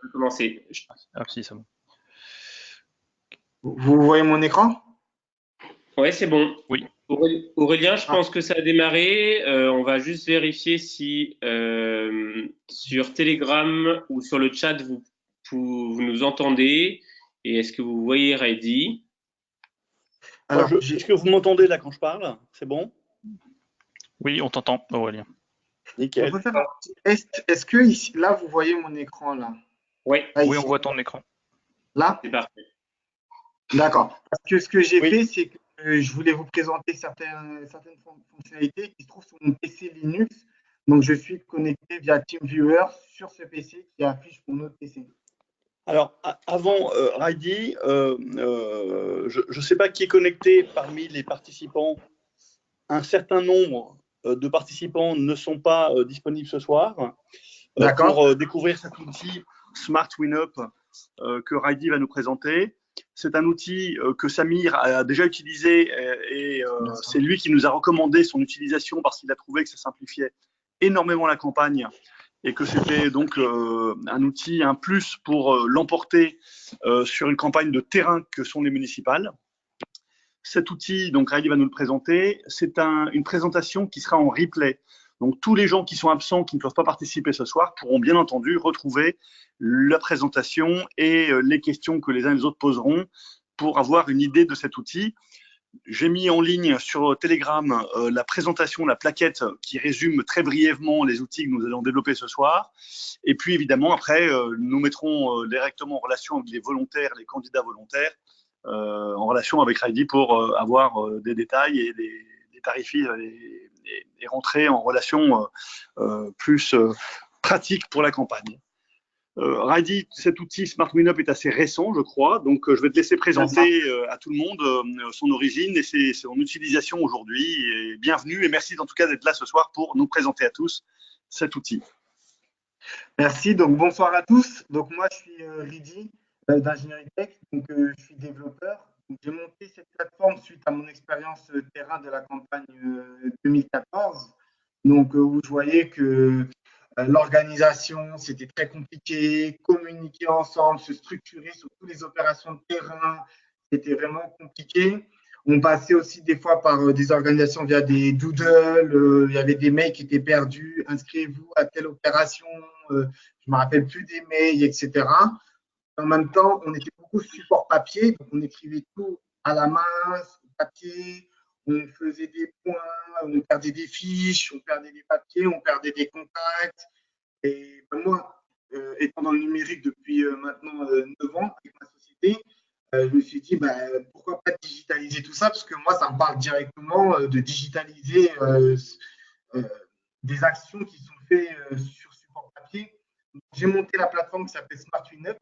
peut commencer. Ah si, c'est bon. Vous voyez mon écran? Ouais, c'est bon. Oui. Aurélien, je pense que ça a démarré. On va juste vérifier si sur Telegram ou sur le chat, vous nous entendez. Et est-ce que vous voyez Reddy? Alors, est-ce que vous m'entendez là quand je parle? C'est bon? Oui, on t'entend, Aurélien. Nickel. On peut faire un petit test. Est-ce que ici, là, vous voyez mon écran là? Oui. Là, Oui, ici. on voit ton écran. Là? C'est parfait. D'accord. Parce que ce que j'ai fait, c'est que je voulais vous présenter certaines fonctionnalités qui se trouvent sur mon PC Linux. Donc, je suis connecté via TeamViewer sur ce PC qui affiche mon autre PC. Alors, avant Heidi, je ne sais pas qui est connecté parmi les participants. Un certain nombre de participants ne sont pas disponibles ce soir pour découvrir cet outil Smart WinUp que Heidi va nous présenter. C'est un outil que Samir a déjà utilisé et c'est lui qui nous a recommandé son utilisation parce qu'il a trouvé que ça simplifiait énormément la campagne et que c'était donc un outil, un plus pour l'emporter sur une campagne de terrain que sont les municipales. Cet outil, donc Heidi va nous le présenter, c'est une présentation qui sera en replay. Donc tous les gens qui sont absents, qui ne peuvent pas participer ce soir, pourront bien entendu retrouver la présentation et les questions que les uns et les autres poseront pour avoir une idée de cet outil. J'ai mis en ligne sur Telegram la présentation, la plaquette qui résume très brièvement les outils que nous allons développer ce soir. Et puis évidemment, après, nous mettrons directement en relation avec les volontaires, les candidats volontaires, en relation avec Heidi pour avoir des détails et des tarifs et rentrer en relation plus pratique pour la campagne. Heidi, cet outil Smart WinUp est assez récent, je crois, donc je vais te laisser présenter à tout le monde son origine et son utilisation aujourd'hui. Et bienvenue et merci en tout cas d'être là ce soir pour nous présenter à tous cet outil. Merci, donc bonsoir à tous. Donc moi je suis Heidi d'Ingénierie Tech, donc je suis développeur. J'ai monté cette plateforme suite à mon expérience terrain de la campagne 2014, donc où je voyais que l'organisation, c'était très compliqué, communiquer ensemble, se structurer sur toutes les opérations de terrain, c'était vraiment compliqué. On passait aussi des fois par des organisations via des doodles, il y avait des mails qui étaient perdus, inscrivez-vous à telle opération, je ne me rappelle plus des mails, etc. En même temps, on était beaucoup support papier, donc on écrivait tout à la main, sur papier, on faisait des points, on perdait des fiches, on perdait des papiers, on perdait des contacts. Et ben moi, étant dans le numérique depuis maintenant 9 ans avec ma société, je me suis dit, pourquoi pas digitaliser tout ça? Parce que moi, ça me parle directement de digitaliser des actions qui sont faites sur support papier. J'ai monté la plateforme qui s'appelle Smart WinUp,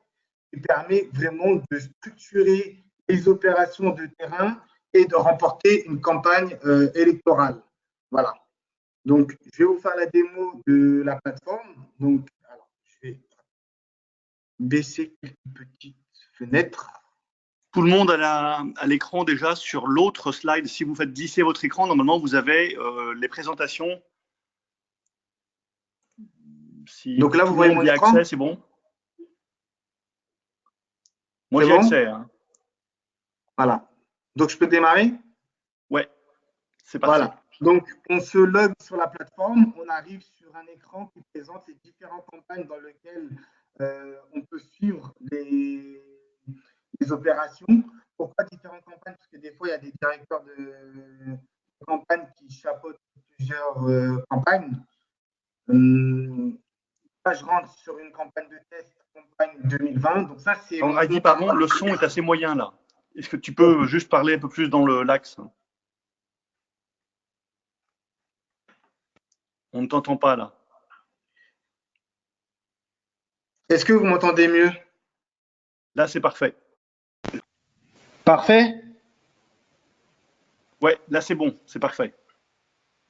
qui permet vraiment de structurer les opérations de terrain et de remporter une campagne électorale. Voilà. Donc, je vais vous faire la démo de la plateforme. Donc, alors, je vais baisser quelques petites fenêtres. Tout le monde à l'écran déjà sur l'autre slide. Si vous faites glisser votre écran, normalement, vous avez les présentations. Si donc là, vous voyez mon écran? C'est bon? Moi, j'ai accès. Hein. Voilà. Donc, je peux démarrer? Ouais, c'est parti. Voilà. Donc, on se log sur la plateforme. On arrive sur un écran qui présente les différentes campagnes dans lesquelles on peut suivre les opérations. Pourquoi différentes campagnes? Parce que des fois, il y a des directeurs de campagne qui chapeautent plusieurs campagnes. Là, je rentre sur une campagne de test, campagne 2020. Donc ça, c'est… Heidi, pardon, le son est assez moyen là. Est-ce que tu peux juste parler un peu plus dans l'axe? On ne t'entend pas là. Est-ce que vous m'entendez mieux? Là, c'est parfait. Parfait? Ouais, là, c'est bon, c'est parfait.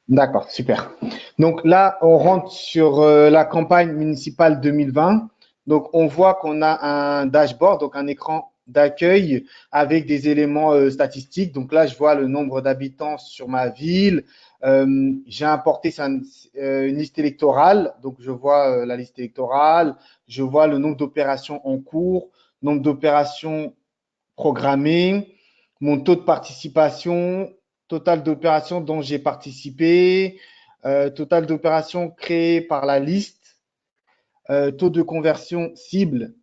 D'accord, super. Donc là, on rentre sur la campagne municipale 2020. Donc, on voit qu'on a un dashboard, donc un écran d'accueil avec des éléments statistiques. Donc là, je vois le nombre d'habitants sur ma ville, J'ai importé une liste électorale, donc je vois la liste électorale, je vois le nombre d'opérations en cours, nombre d'opérations programmées, mon taux de participation, total d'opérations dont j'ai participé, total d'opérations créées par la liste, taux de conversion cible,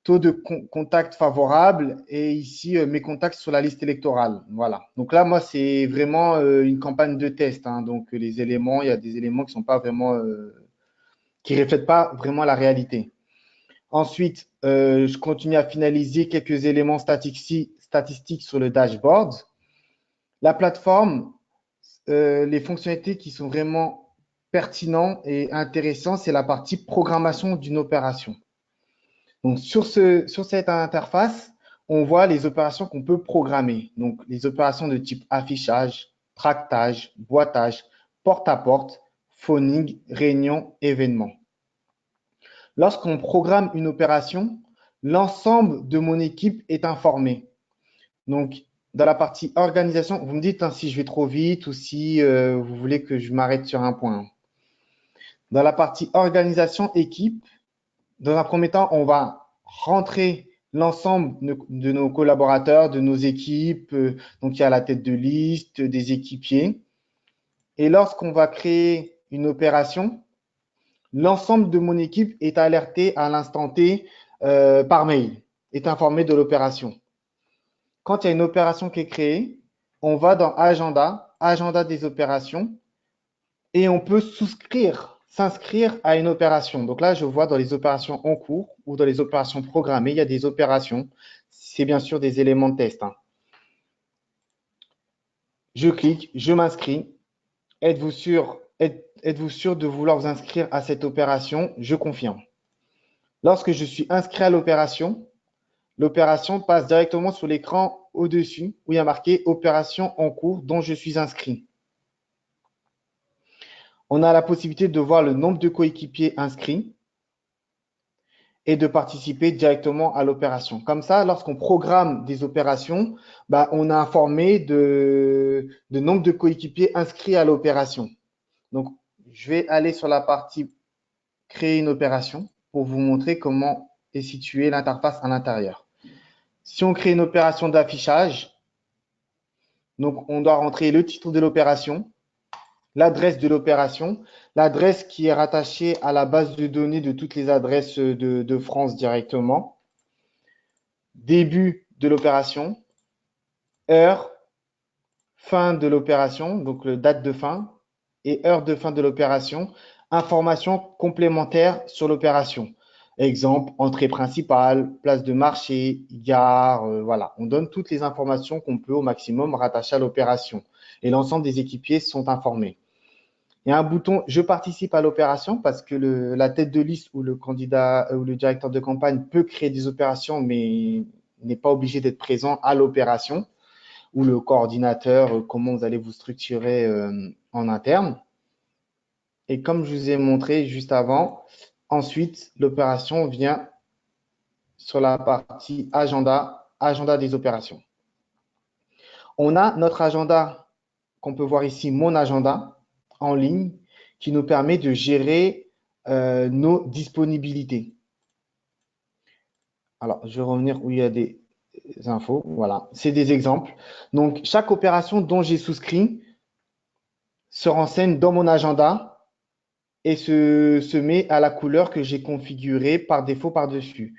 taux de contact favorable et ici mes contacts sur la liste électorale. Voilà. Donc là, moi, c'est vraiment une campagne de test. Hein. Donc les éléments, il y a des éléments qui sont pas vraiment, qui reflètent pas vraiment la réalité. Ensuite, je continue à finaliser quelques éléments statistiques sur le dashboard. La plateforme, les fonctionnalités qui sont vraiment pertinentes et intéressantes, c'est la partie programmation d'une opération. Donc, sur cette interface, on voit les opérations qu'on peut programmer. Donc, les opérations de type affichage, tractage, boitage, porte-à-porte, phoning, réunion, événement. Lorsqu'on programme une opération, l'ensemble de mon équipe est informé. Donc, dans la partie organisation, vous me dites si je vais trop vite ou si vous voulez que je m'arrête sur un point. Dans la partie organisation équipe, dans un premier temps, on va rentrer l'ensemble de nos collaborateurs, de nos équipes. Donc, il y a la tête de liste, des équipiers. Et lorsqu'on va créer une opération, l'ensemble de mon équipe est alerté à l'instant T par mail, est informé de l'opération. Quand il y a une opération qui est créée, on va dans Agenda, Agenda des opérations, et on peut s'inscrire à une opération. Donc là, je vois dans les opérations en cours ou dans les opérations programmées, il y a des opérations. C'est bien sûr des éléments de test. Hein. Je clique, je m'inscris. Êtes-vous sûr de vouloir vous inscrire à cette opération? Je confirme. Lorsque je suis inscrit à l'opération passe directement sur l'écran au-dessus où il y a marqué opération en cours dont je suis inscrit. On a la possibilité de voir le nombre de coéquipiers inscrits et de participer directement à l'opération. Comme ça, lorsqu'on programme des opérations, on est informé de nombre de coéquipiers inscrits à l'opération. Donc, je vais aller sur la partie créer une opération pour vous montrer comment est située l'interface à l'intérieur. Si on crée une opération d'affichage, donc on doit rentrer le titre de l'opération, l'adresse de l'opération, l'adresse qui est rattachée à la base de données de toutes les adresses de France directement, début de l'opération, heure, fin de l'opération, donc le date de fin et heure de fin de l'opération, informations complémentaires sur l'opération. Exemple, entrée principale, place de marché, gare, voilà. On donne toutes les informations qu'on peut au maximum rattacher à l'opération. Et l'ensemble des équipiers sont informés. Il y a un bouton « Je participe à l'opération » parce que la tête de liste ou le candidat ou le directeur de campagne peut créer des opérations, mais n'est pas obligé d'être présent à l'opération ou le coordinateur, comment vous allez vous structurer en interne. Et comme je vous ai montré juste avant, ensuite, l'opération vient sur la partie agenda, agenda des opérations. On a notre agenda qu'on peut voir ici, mon agenda en ligne, qui nous permet de gérer nos disponibilités. Alors, je vais revenir où il y a des infos. Voilà, c'est des exemples. Donc, chaque opération dont j'ai souscrit se renseigne dans mon agenda et se met à la couleur que j'ai configurée par défaut par-dessus.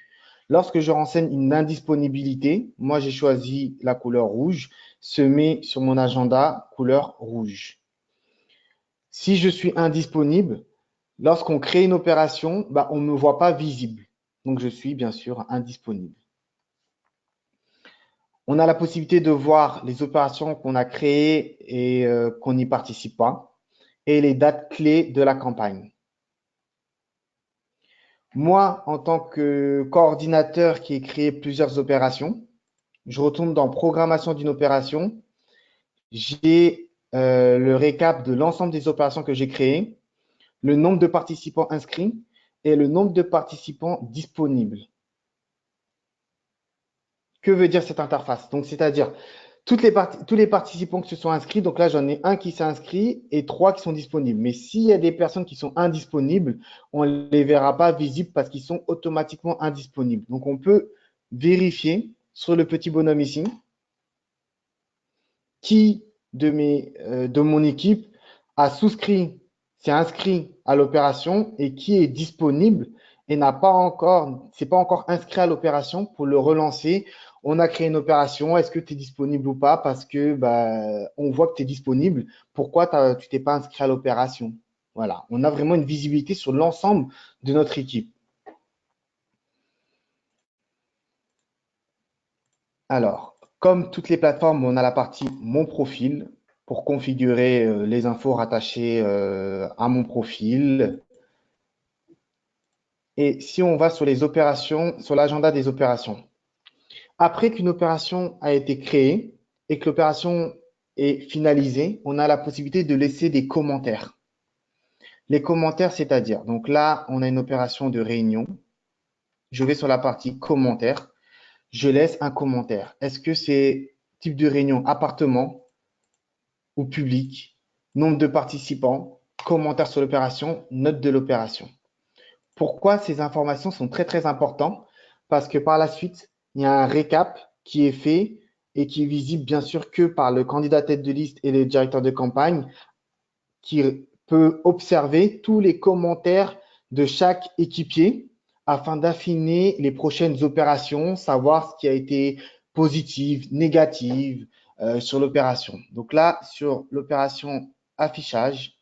Lorsque je renseigne une indisponibilité, moi j'ai choisi la couleur rouge, se met sur mon agenda couleur rouge. Si je suis indisponible, lorsqu'on crée une opération, on ne me voit pas visible. Donc, je suis bien sûr indisponible. On a la possibilité de voir les opérations qu'on a créées et qu'on n'y participe pas et les dates clés de la campagne. Moi, en tant que coordinateur qui ai créé plusieurs opérations, je retourne dans programmation d'une opération. J'ai le récap de l'ensemble des opérations que j'ai créées, le nombre de participants inscrits et le nombre de participants disponibles. Que veut dire cette interface? Donc, c'est-à-dire, tous les participants qui se sont inscrits, donc là, j'en ai un qui s'est inscrit et 3 qui sont disponibles. Mais s'il y a des personnes qui sont indisponibles, on ne les verra pas visibles parce qu'ils sont automatiquement indisponibles. Donc, on peut vérifier sur le petit bonhomme ici qui de mon équipe a souscrit, s'est inscrit à l'opération et qui est disponible et s'est pas encore inscrit à l'opération pour le relancer. On a créé une opération, est-ce que tu es disponible ou pas? Parce que on voit que tu es disponible. Pourquoi tu t'es pas inscrit à l'opération? Voilà, on a vraiment une visibilité sur l'ensemble de notre équipe. Alors, comme toutes les plateformes, on a la partie Mon profil pour configurer les infos rattachées à mon profil. Et si on va sur les opérations, sur l'agenda des opérations, après qu'une opération a été créée et que l'opération est finalisée, on a la possibilité de laisser des commentaires. Les commentaires, c'est-à-dire, donc là, on a une opération de réunion. Je vais sur la partie commentaires. Je laisse un commentaire. Est-ce que c'est type de réunion appartement ou public, nombre de participants, commentaires sur l'opération, note de l'opération. Pourquoi ces informations sont très très importantes? Parce que par la suite, il y a un récap qui est fait et qui est visible bien sûr que par le candidat tête de liste et le directeur de campagne qui peut observer tous les commentaires de chaque équipier afin d'affiner les prochaines opérations, savoir ce qui a été positif, négatif sur l'opération. Donc là, sur l'opération affichage,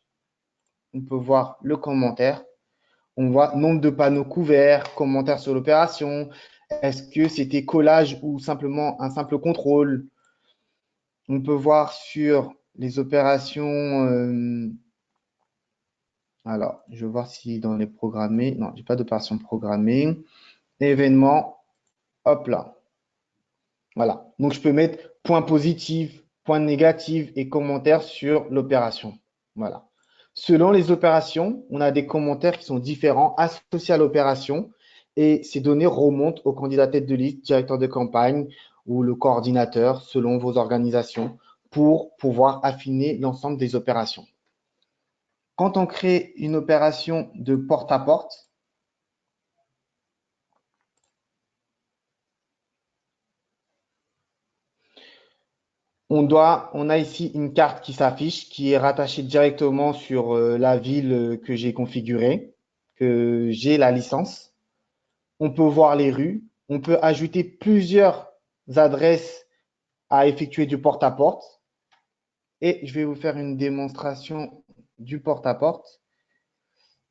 on peut voir le commentaire. On voit nombre de panneaux couverts, commentaires sur l'opération. Est-ce que c'était collage ou simplement un simple contrôle? On peut voir sur les opérations. Alors, je vais voir si dans les programmés. Non, j'ai pas d'opération programmée. Événement. Hop là. Voilà. Donc, je peux mettre point positif, point négatif et commentaires sur l'opération. Voilà. Selon les opérations, on a des commentaires qui sont différents associés à l'opération et ces données remontent au candidat tête de liste, directeur de campagne ou le coordinateur selon vos organisations pour pouvoir affiner l'ensemble des opérations. Quand on crée une opération de porte-à-porte, on a ici une carte qui s'affiche, qui est rattachée directement sur la ville que j'ai configurée, que j'ai la licence. On peut voir les rues. On peut ajouter plusieurs adresses à effectuer du porte-à-porte. Et je vais vous faire une démonstration du porte-à-porte.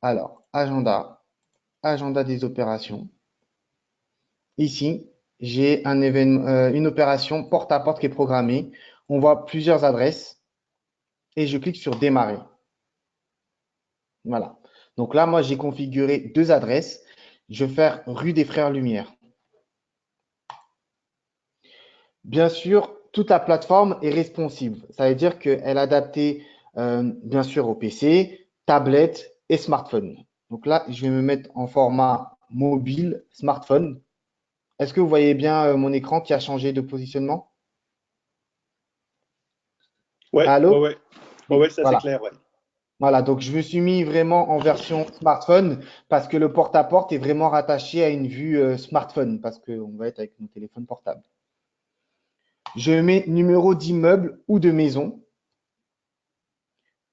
Alors, agenda des opérations. Ici, j'ai une opération porte-à-porte qui est programmée. On voit plusieurs adresses et je clique sur démarrer. Voilà. Donc là, moi, j'ai configuré 2 adresses. Je vais faire rue des Frères Lumière. Bien sûr, toute la plateforme est responsive. Ça veut dire qu'elle est adaptée, bien sûr, au PC, tablette et smartphone. Donc là, je vais me mettre en format mobile, smartphone. Est-ce que vous voyez bien mon écran qui a changé de positionnement? Ouais, Allô? ouais, ça c'est Voilà. clair, ouais. Voilà, donc je me suis mis vraiment en version smartphone parce que le porte-à-porte est vraiment rattaché à une vue smartphone parce qu'on va être avec mon téléphone portable. Je mets numéro d'immeuble ou de maison,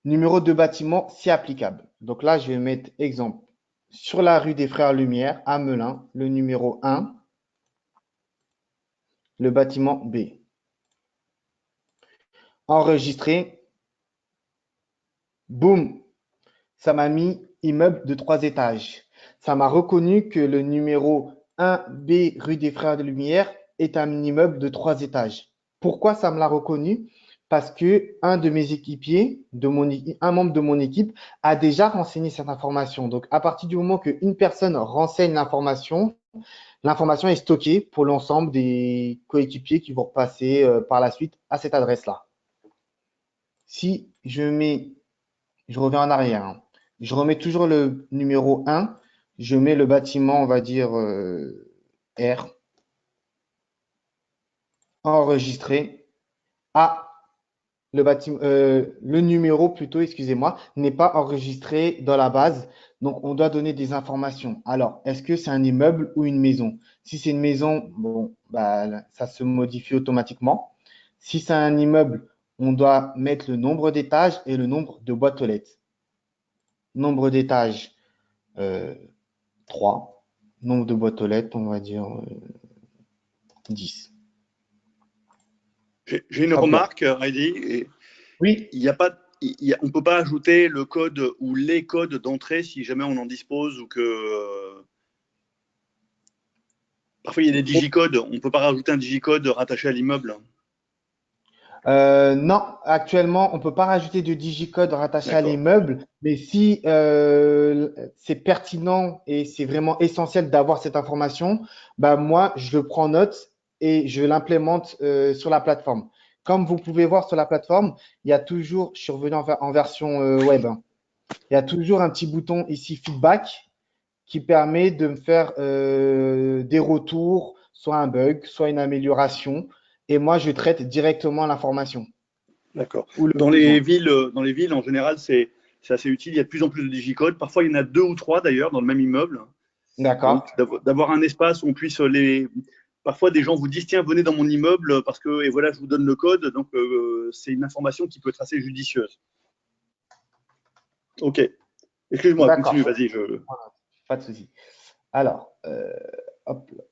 numéro de bâtiment si applicable. Donc là, je vais mettre exemple sur la rue des Frères Lumière à Melun, le numéro 1, le bâtiment B. Enregistrer. Boum, ça m'a mis immeuble de 3 étages. Ça m'a reconnu que le numéro 1B rue des Frères de Lumière est un immeuble de 3 étages. Pourquoi ça me l'a reconnu? Parce que un de mes équipiers, un membre de mon équipe, a déjà renseigné cette information. Donc, à partir du moment qu'une personne renseigne l'information est stockée pour l'ensemble des coéquipiers qui vont repasser par la suite à cette adresse-là. Si je reviens en arrière, hein. Je remets toujours le numéro 1. Je mets le bâtiment, on va dire R. Enregistrer. Ah, le numéro plutôt, excusez-moi, n'est pas enregistré dans la base. Donc, on doit donner des informations. Alors, est-ce que c'est un immeuble ou une maison? Si c'est une maison, bon, bah, ça se modifie automatiquement. Si c'est un immeuble, on doit mettre le nombre d'étages et le nombre de boîtes aux lettres. Nombre d'étages, euh, 3. Nombre de boîtes aux lettres, on va dire 10. J'ai une Hop là. remarque, Heidi. Oui, Il y a pas, on ne peut pas ajouter le code ou les codes d'entrée si jamais on en dispose ou que. Parfois, il y a des digicodes. On ne peut pas rajouter un digicode rattaché à l'immeuble. Non, actuellement, on ne peut pas rajouter de digicode rattaché à D'accord. l'immeuble, mais si c'est pertinent et c'est vraiment essentiel d'avoir cette information, bah moi, je le prends note et je l'implémente sur la plateforme. Comme vous pouvez voir sur la plateforme, il y a toujours, je suis revenu en version web, hein. Il y a toujours un petit bouton ici feedback qui permet de me faire des retours, soit un bug, soit une amélioration. Et moi, je traite directement l'information D'accord. ou le besoin. Dans les villes, en général, c'est assez utile. Il y a de plus en plus de digicodes. Parfois, il y en a deux ou trois d'ailleurs dans le même immeuble. D'accord? Donc, d'avoir un espace où on puisse les. Parfois, des gens vous disent tiens, venez dans mon immeuble parce que et voilà, je vous donne le code. Donc, c'est une information qui peut être assez judicieuse. Ok. Excuse-moi, D'accord. continue. Vas-y. Je. Pas de souci. Alors, hop là.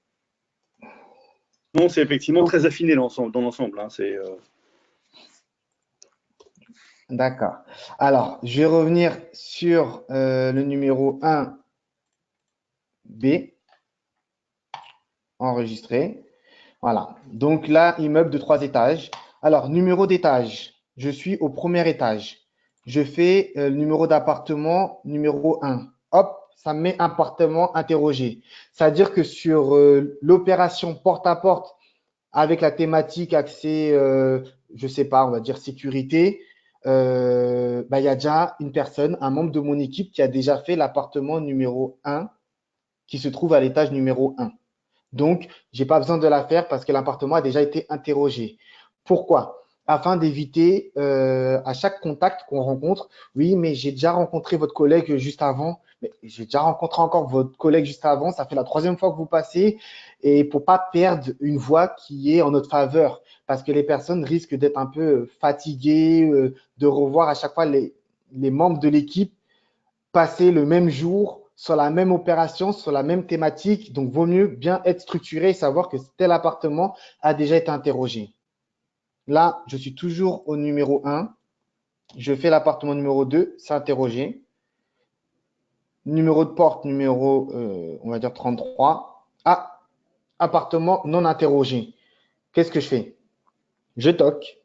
Non, c'est effectivement Donc, très affiné dans l'ensemble. Hein. d'accord. Alors, je vais revenir sur le numéro 1B, enregistré. Voilà. Donc là, immeuble de 3 étages. Alors, numéro d'étage. Je suis au premier étage. Je fais le numéro d'appartement numéro 1. Hop, ça me met appartement interrogé. C'est-à-dire que sur l'opération porte à porte avec la thématique accès, je sais pas, on va dire sécurité, bah, il y a déjà une personne, un membre de mon équipe qui a déjà fait l'appartement numéro 1 qui se trouve à l'étage numéro 1. Donc, je n'ai pas besoin de la faire parce que l'appartement a déjà été interrogé. Pourquoi? Afin d'éviter à chaque contact qu'on rencontre, oui, mais j'ai déjà rencontré votre collègue juste avant, mais j'ai déjà rencontré encore votre collègue juste avant, ça fait la troisième fois que vous passez, et pour pas perdre une voix qui est en notre faveur, parce que les personnes risquent d'être un peu fatiguées, de revoir à chaque fois les membres de l'équipe passer le même jour sur la même opération, sur la même thématique. Donc, vaut mieux bien être structuré et savoir que tel appartement a déjà été interrogé. Là, je suis toujours au numéro 1. Je fais l'appartement numéro 2, c'est interrogé. Numéro de porte, numéro, on va dire 33. Ah, appartement non interrogé. Qu'est-ce que je fais? Je toque.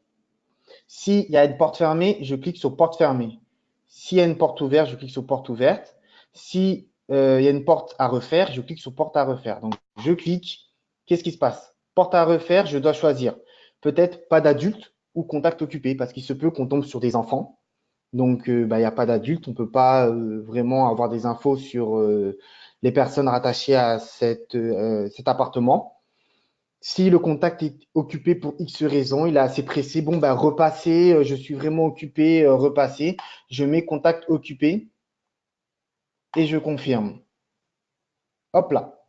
S'il y a une porte fermée, je clique sur porte fermée. S'il y a une porte ouverte, je clique sur porte ouverte. Si il y a une porte à refaire, je clique sur porte à refaire. Donc, je clique. Qu'est-ce qui se passe? Porte à refaire, je dois choisir. Peut-être pas d'adulte ou contact occupé parce qu'il se peut qu'on tombe sur des enfants. Donc, bah, il n'y a pas d'adulte. On ne peut pas vraiment avoir des infos sur les personnes rattachées à cet appartement. Si le contact est occupé pour X raison, il est assez pressé, bon, ben, repasser, je suis vraiment occupé, repasser. Je mets contact occupé et je confirme. Hop là.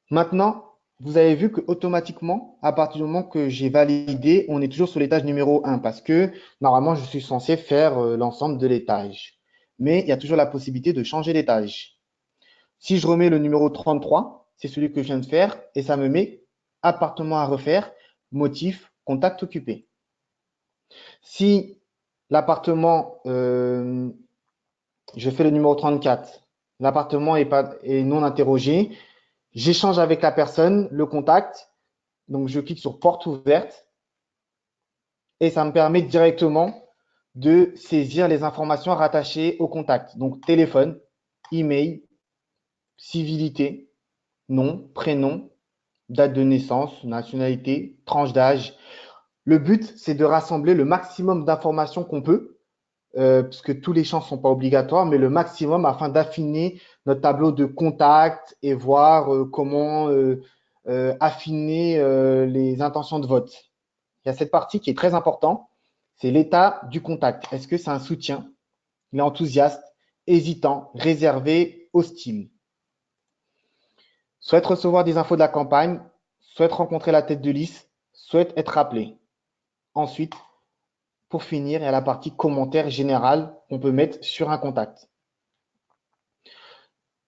Maintenant, vous avez vu que automatiquement, à partir du moment que j'ai validé, on est toujours sur l'étage numéro 1 parce que normalement, je suis censé faire l'ensemble de l'étage. Mais il y a toujours la possibilité de changer d'étage. Si je remets le numéro 33, c'est celui que je viens de faire et ça me met appartement à refaire, motif, contact occupé. Si l'appartement, je fais le numéro 34, l'appartement est non interrogé, j'échange avec la personne, le contact, donc je clique sur porte ouverte et ça me permet directement de saisir les informations rattachées au contact. Donc téléphone, email, civilité, nom, prénom, date de naissance, nationalité, tranche d'âge. Le but, c'est de rassembler le maximum d'informations qu'on peut, parce que tous les champs ne sont pas obligatoires, mais le maximum afin d'affiner notre tableau de contact et voir comment affiner les intentions de vote. il y a cette partie qui est très importante, c'est l'état du contact. Est-ce que c'est un soutien? Il est enthousiaste, hésitant, réservé, hostile. Souhaite recevoir des infos de la campagne, souhaite rencontrer la tête de liste, souhaite être appelé. Ensuite, pour finir, il y a la partie commentaire général qu'on peut mettre sur un contact.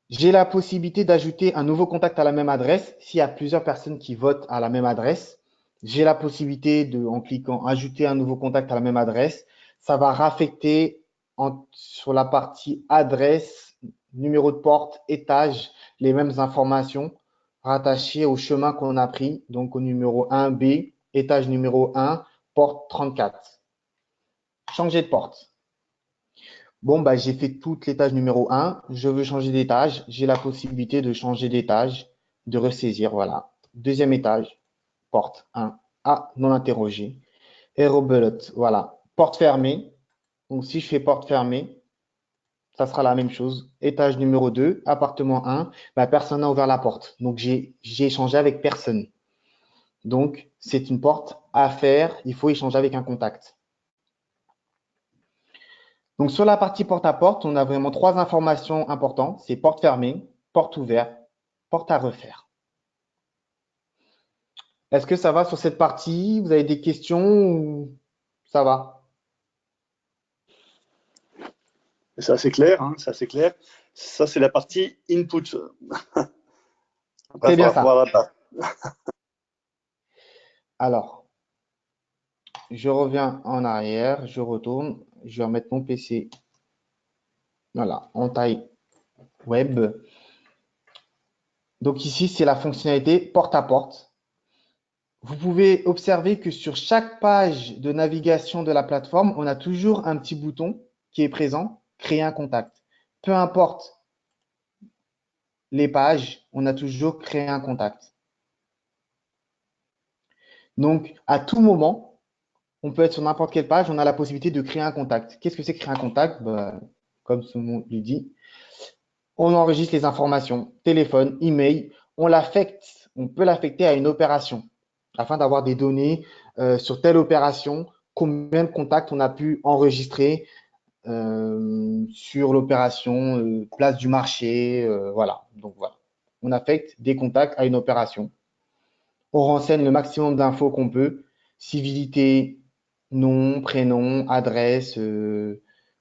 J'ai la possibilité d'ajouter un nouveau contact à la même adresse s'il y a plusieurs personnes qui votent à la même adresse. J'ai la possibilité de, en cliquant ajouter un nouveau contact à la même adresse, ça va raffecter sur la partie adresse, numéro de porte, étage, les mêmes informations rattachées au chemin qu'on a pris, donc au numéro 1B, étage numéro 1, porte 34. Changer de porte. Bon, bah, j'ai fait tout l'étage numéro 1. Je veux changer d'étage. J'ai la possibilité de changer d'étage, de ressaisir. Voilà. Deuxième étage, porte 1. Ah, non interrogé. Et rebelote. Voilà. Porte fermée. Donc, si je fais porte fermée, ça sera la même chose. Étage numéro 2, appartement 1. Bah, personne n'a ouvert la porte. Donc, j'ai échangé avec personne. Donc, c'est une porte à faire. Il faut échanger avec un contact. Donc, sur la partie porte à porte, on a vraiment 3 informations importantes. C'est porte fermée, porte ouverte, porte à refaire. Est-ce que ça va sur cette partie? Vous avez des questions ou ça va? Ça, c'est clair, hein, ça, c'est clair. Ça, c'est la partie input. C'est bien ça. Voilà. Alors, je reviens en arrière, je retourne, je vais remettre mon PC. Voilà, en taille web. Donc ici, c'est la fonctionnalité porte à porte. Vous pouvez observer que sur chaque page de navigation de la plateforme, on a toujours un petit bouton qui est présent, créer un contact. Peu importe les pages, on a toujours créé un contact. Donc, à tout moment, on peut être sur n'importe quelle page, on a la possibilité de créer un contact. Qu'est-ce que c'est créer un contact? Comme son nom le dit, on enregistre les informations, téléphone, email, on peut l'affecter à une opération afin d'avoir des données sur telle opération, combien de contacts on a pu enregistrer sur l'opération place du marché, voilà. Donc voilà, on affecte des contacts à une opération. On renseigne le maximum d'infos qu'on peut, civilité, nom, prénom, adresse,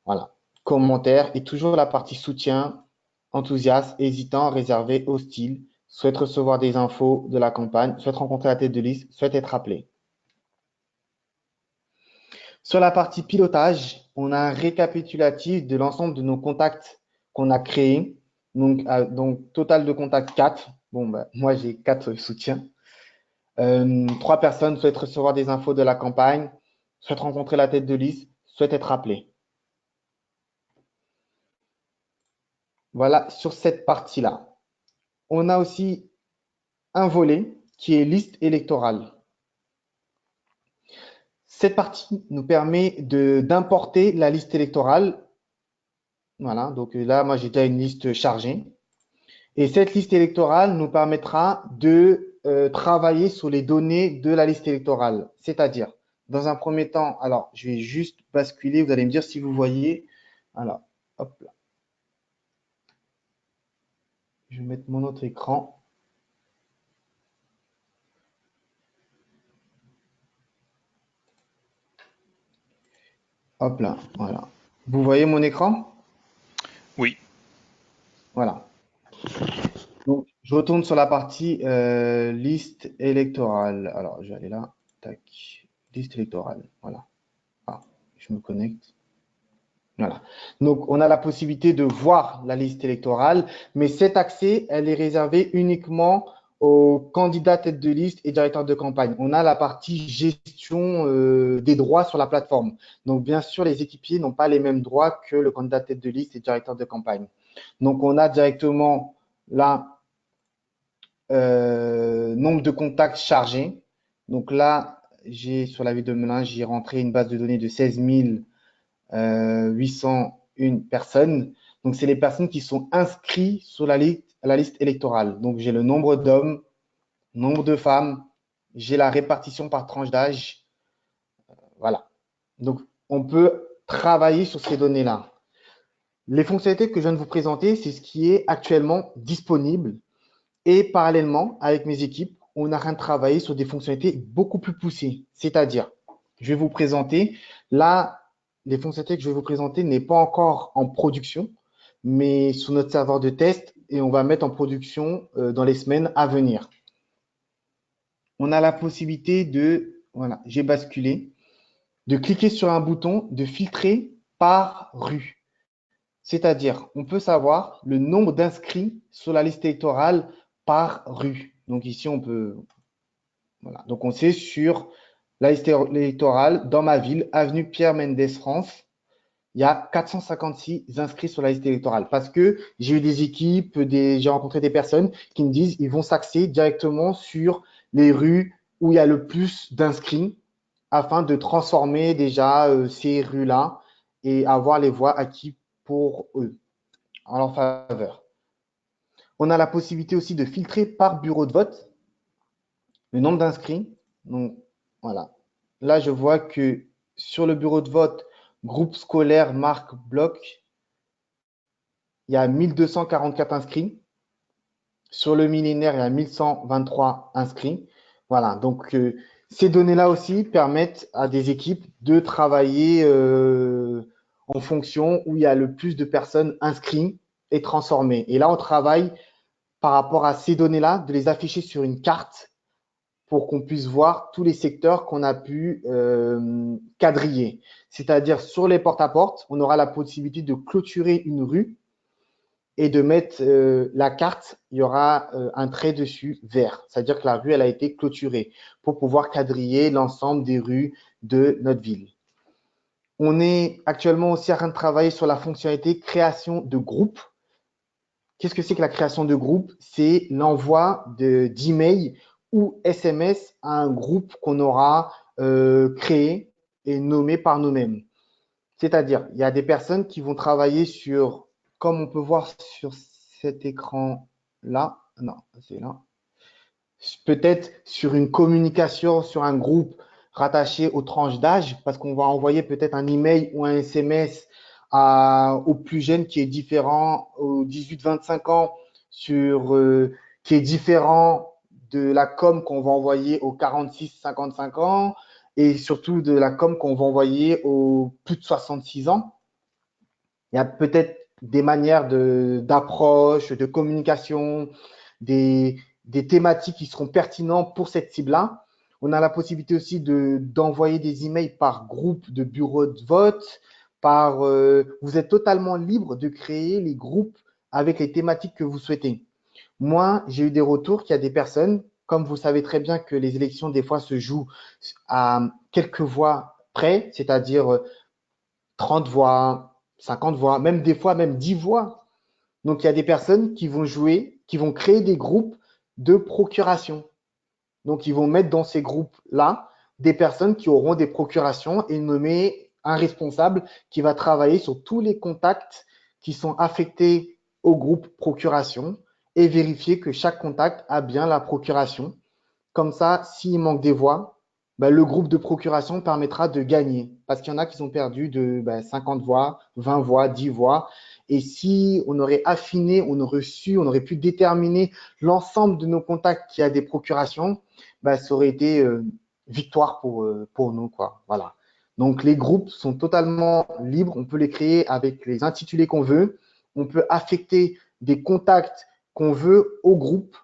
voilà, commentaire et toujours la partie soutien, enthousiaste, hésitant, réservé, hostile, souhaite recevoir des infos de la campagne, souhaite rencontrer la tête de liste, souhaite être appelé. Sur la partie pilotage, on a un récapitulatif de l'ensemble de nos contacts qu'on a créés. Donc, total de contacts 4. Bon, bah, moi, j'ai 4 soutiens. 3 personnes souhaitent recevoir des infos de la campagne, souhaitent rencontrer la tête de liste, souhaitent être appelées. Voilà, sur cette partie-là. On a aussi un volet qui est liste électorale. Cette partie nous permet d'importer la liste électorale. Voilà, donc là, moi, j'ai déjà une liste chargée. Et cette liste électorale nous permettra de travailler sur les données de la liste électorale. C'est-à-dire, dans un premier temps, alors, je vais juste basculer, vous allez me dire si vous voyez. Alors, hop là. Je vais mettre mon autre écran. Hop là, voilà. Vous voyez mon écran? Oui. Voilà. Donc, je retourne sur la partie liste électorale. Alors, je vais aller là. Tac. Liste électorale. Voilà. Ah, je me connecte. Voilà. Donc, on a la possibilité de voir la liste électorale, mais cet accès, elle est réservée uniquement aux candidats tête de liste et directeurs de campagne. On a la partie gestion des droits sur la plateforme. Donc, bien sûr, les équipiers n'ont pas les mêmes droits que le candidat tête de liste et directeur de campagne. Donc, on a directement là nombre de contacts chargés. Donc là, j'ai sur la ville de Melun, j'ai rentré une base de données de 16 801 personnes. Donc, c'est les personnes qui sont inscrites sur la liste électorale. Donc, j'ai le nombre d'hommes, nombre de femmes, j'ai la répartition par tranche d'âge, voilà. Donc, on peut travailler sur ces données-là. Les fonctionnalités que je viens de vous présenter, c'est ce qui est actuellement disponible. Et parallèlement, avec mes équipes, on est en train de travailler sur des fonctionnalités beaucoup plus poussées. C'est-à-dire, je vais vous présenter, là, les fonctionnalités que je vais vous présenter n'est pas encore en production, mais sur notre serveur de test et on va mettre en production dans les semaines à venir. On a la possibilité de, voilà, j'ai basculé, de cliquer sur un bouton, de filtrer par rue. C'est-à-dire, on peut savoir le nombre d'inscrits sur la liste électorale par rue. Donc ici, on peut, voilà. Donc on sait sur la liste électorale, dans ma ville, avenue Pierre Mendès France, il y a 456 inscrits sur la liste électorale parce que j'ai eu des équipes, j'ai rencontré des personnes qui me disent ils vont s'axer directement sur les rues où il y a le plus d'inscrits afin de transformer déjà ces rues-là et avoir les voix acquises pour eux, en leur faveur. On a la possibilité aussi de filtrer par bureau de vote le nombre d'inscrits. Donc, voilà. Là, je vois que sur le bureau de vote, groupe scolaire, marque, bloc, il y a 1244 inscrits. Sur le millénaire, il y a 1123 inscrits. Voilà, donc ces données-là aussi permettent à des équipes de travailler en fonction où il y a le plus de personnes inscrites et transformées. Et là, on travaille par rapport à ces données-là, de les afficher sur une carte pour qu'on puisse voir tous les secteurs qu'on a pu quadriller. C'est-à-dire sur les porte-à-porte, on aura la possibilité de clôturer une rue et de mettre la carte, il y aura un trait dessus vert. C'est-à-dire que la rue, elle a été clôturée pour pouvoir quadriller l'ensemble des rues de notre ville. On est actuellement aussi en train de travailler sur la fonctionnalité création de groupes. Qu'est-ce que c'est que la création de groupe? C'est l'envoi d'emails ou SMS à un groupe qu'on aura créé et nommé par nous-mêmes. C'est-à-dire, il y a des personnes qui vont travailler sur, comme on peut voir sur cet écran-là, non, c'est là, peut-être sur une communication sur un groupe rattaché aux tranches d'âge, parce qu'on va envoyer peut-être un email ou un SMS aux plus jeunes qui est différent, aux 18-25 ans, qui est différent de la com qu'on va envoyer aux 46-55 ans et surtout de la com qu'on va envoyer aux plus de 66 ans. Il y a peut-être des manières d'approche, de communication, des thématiques qui seront pertinentes pour cette cible-là. On a la possibilité aussi d'envoyer des emails par groupe de bureau de vote. Vous êtes totalement libre de créer les groupes avec les thématiques que vous souhaitez. Moi, j'ai eu des retours qu'il y a des personnes, comme vous savez très bien que les élections, des fois, se jouent à quelques voix près, c'est-à-dire 30 voix, 50 voix, même des fois, même 10 voix. Donc, il y a des personnes qui vont jouer, qui vont créer des groupes de procuration. Donc, ils vont mettre dans ces groupes-là des personnes qui auront des procurations et nommer un responsable qui va travailler sur tous les contacts qui sont affectés au groupe procuration et vérifier que chaque contact a bien la procuration. Comme ça, s'il manque des voix, le groupe de procuration permettra de gagner. Parce qu'il y en a qui ont perdu de 50 voix, 20 voix, 10 voix. Et si on aurait affiné, on aurait pu déterminer l'ensemble de nos contacts qui a des procurations, ça aurait été victoire pour nous, quoi. Voilà. Donc, les groupes sont totalement libres. On peut les créer avec les intitulés qu'on veut. On peut affecter des contacts qu'on veut au groupe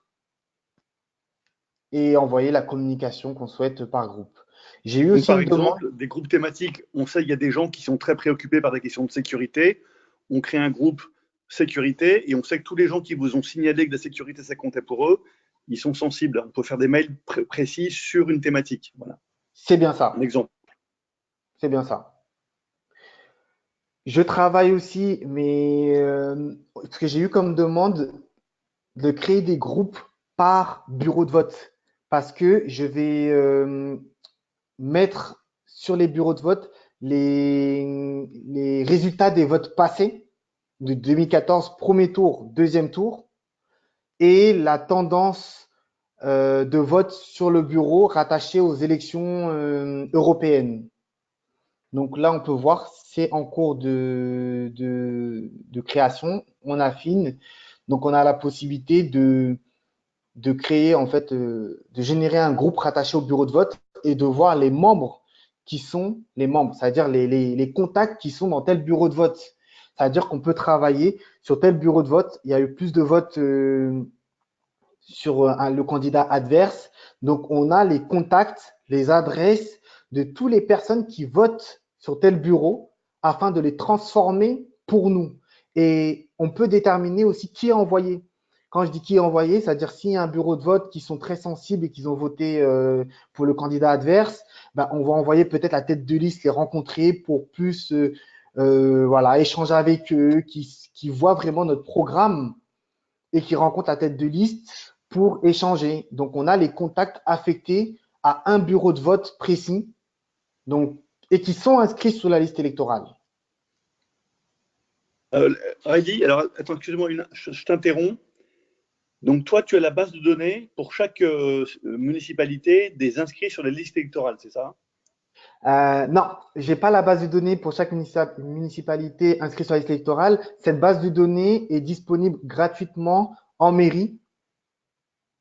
et envoyer la communication qu'on souhaite par groupe. J'ai eu aussi par exemple, des groupes thématiques, on sait qu'il y a des gens qui sont très préoccupés par des questions de sécurité. On crée un groupe sécurité et on sait que tous les gens qui vous ont signalé que la sécurité, ça comptait pour eux, ils sont sensibles. On peut faire des mails précis sur une thématique. Voilà. C'est bien ça. Un exemple. C'est bien ça. Je travaille aussi, mais ce que j'ai eu comme demande de créer des groupes par bureau de vote parce que je vais mettre sur les bureaux de vote les résultats des votes passés de 2014, premier tour, deuxième tour, et la tendance de vote sur le bureau rattaché aux élections européennes. Donc là, on peut voir, c'est en cours de création. On affine. Donc, on a la possibilité de créer, en fait, de générer un groupe rattaché au bureau de vote et de voir les membres qui sont les membres, c'est-à-dire les contacts qui sont dans tel bureau de vote. C'est-à-dire qu'on peut travailler sur tel bureau de vote. Il y a eu plus de votes sur le candidat adverse. Donc, on a les contacts, les adresses de toutes les personnes qui votent sur tel bureau afin de les transformer pour nous. Et on peut déterminer aussi qui est envoyé. Quand je dis qui est envoyé, c'est-à-dire s'il y a un bureau de vote qui sont très sensibles et qui ont voté pour le candidat adverse, ben, on va envoyer peut-être la tête de liste, les rencontrer pour plus voilà, échanger avec eux, qui voient vraiment notre programme et qui rencontrent la tête de liste pour échanger. Donc, on a les contacts affectés à un bureau de vote précis donc, et qui sont inscrits sur la liste électorale. Heidi, alors attends, excuse-moi, je t'interromps. Donc, toi, tu as la base de données pour chaque municipalité des inscrits sur la liste électorale, c'est ça? Non, j'ai pas la base de données pour chaque municipalité inscrite sur la liste électorale. Cette base de données est disponible gratuitement en mairie.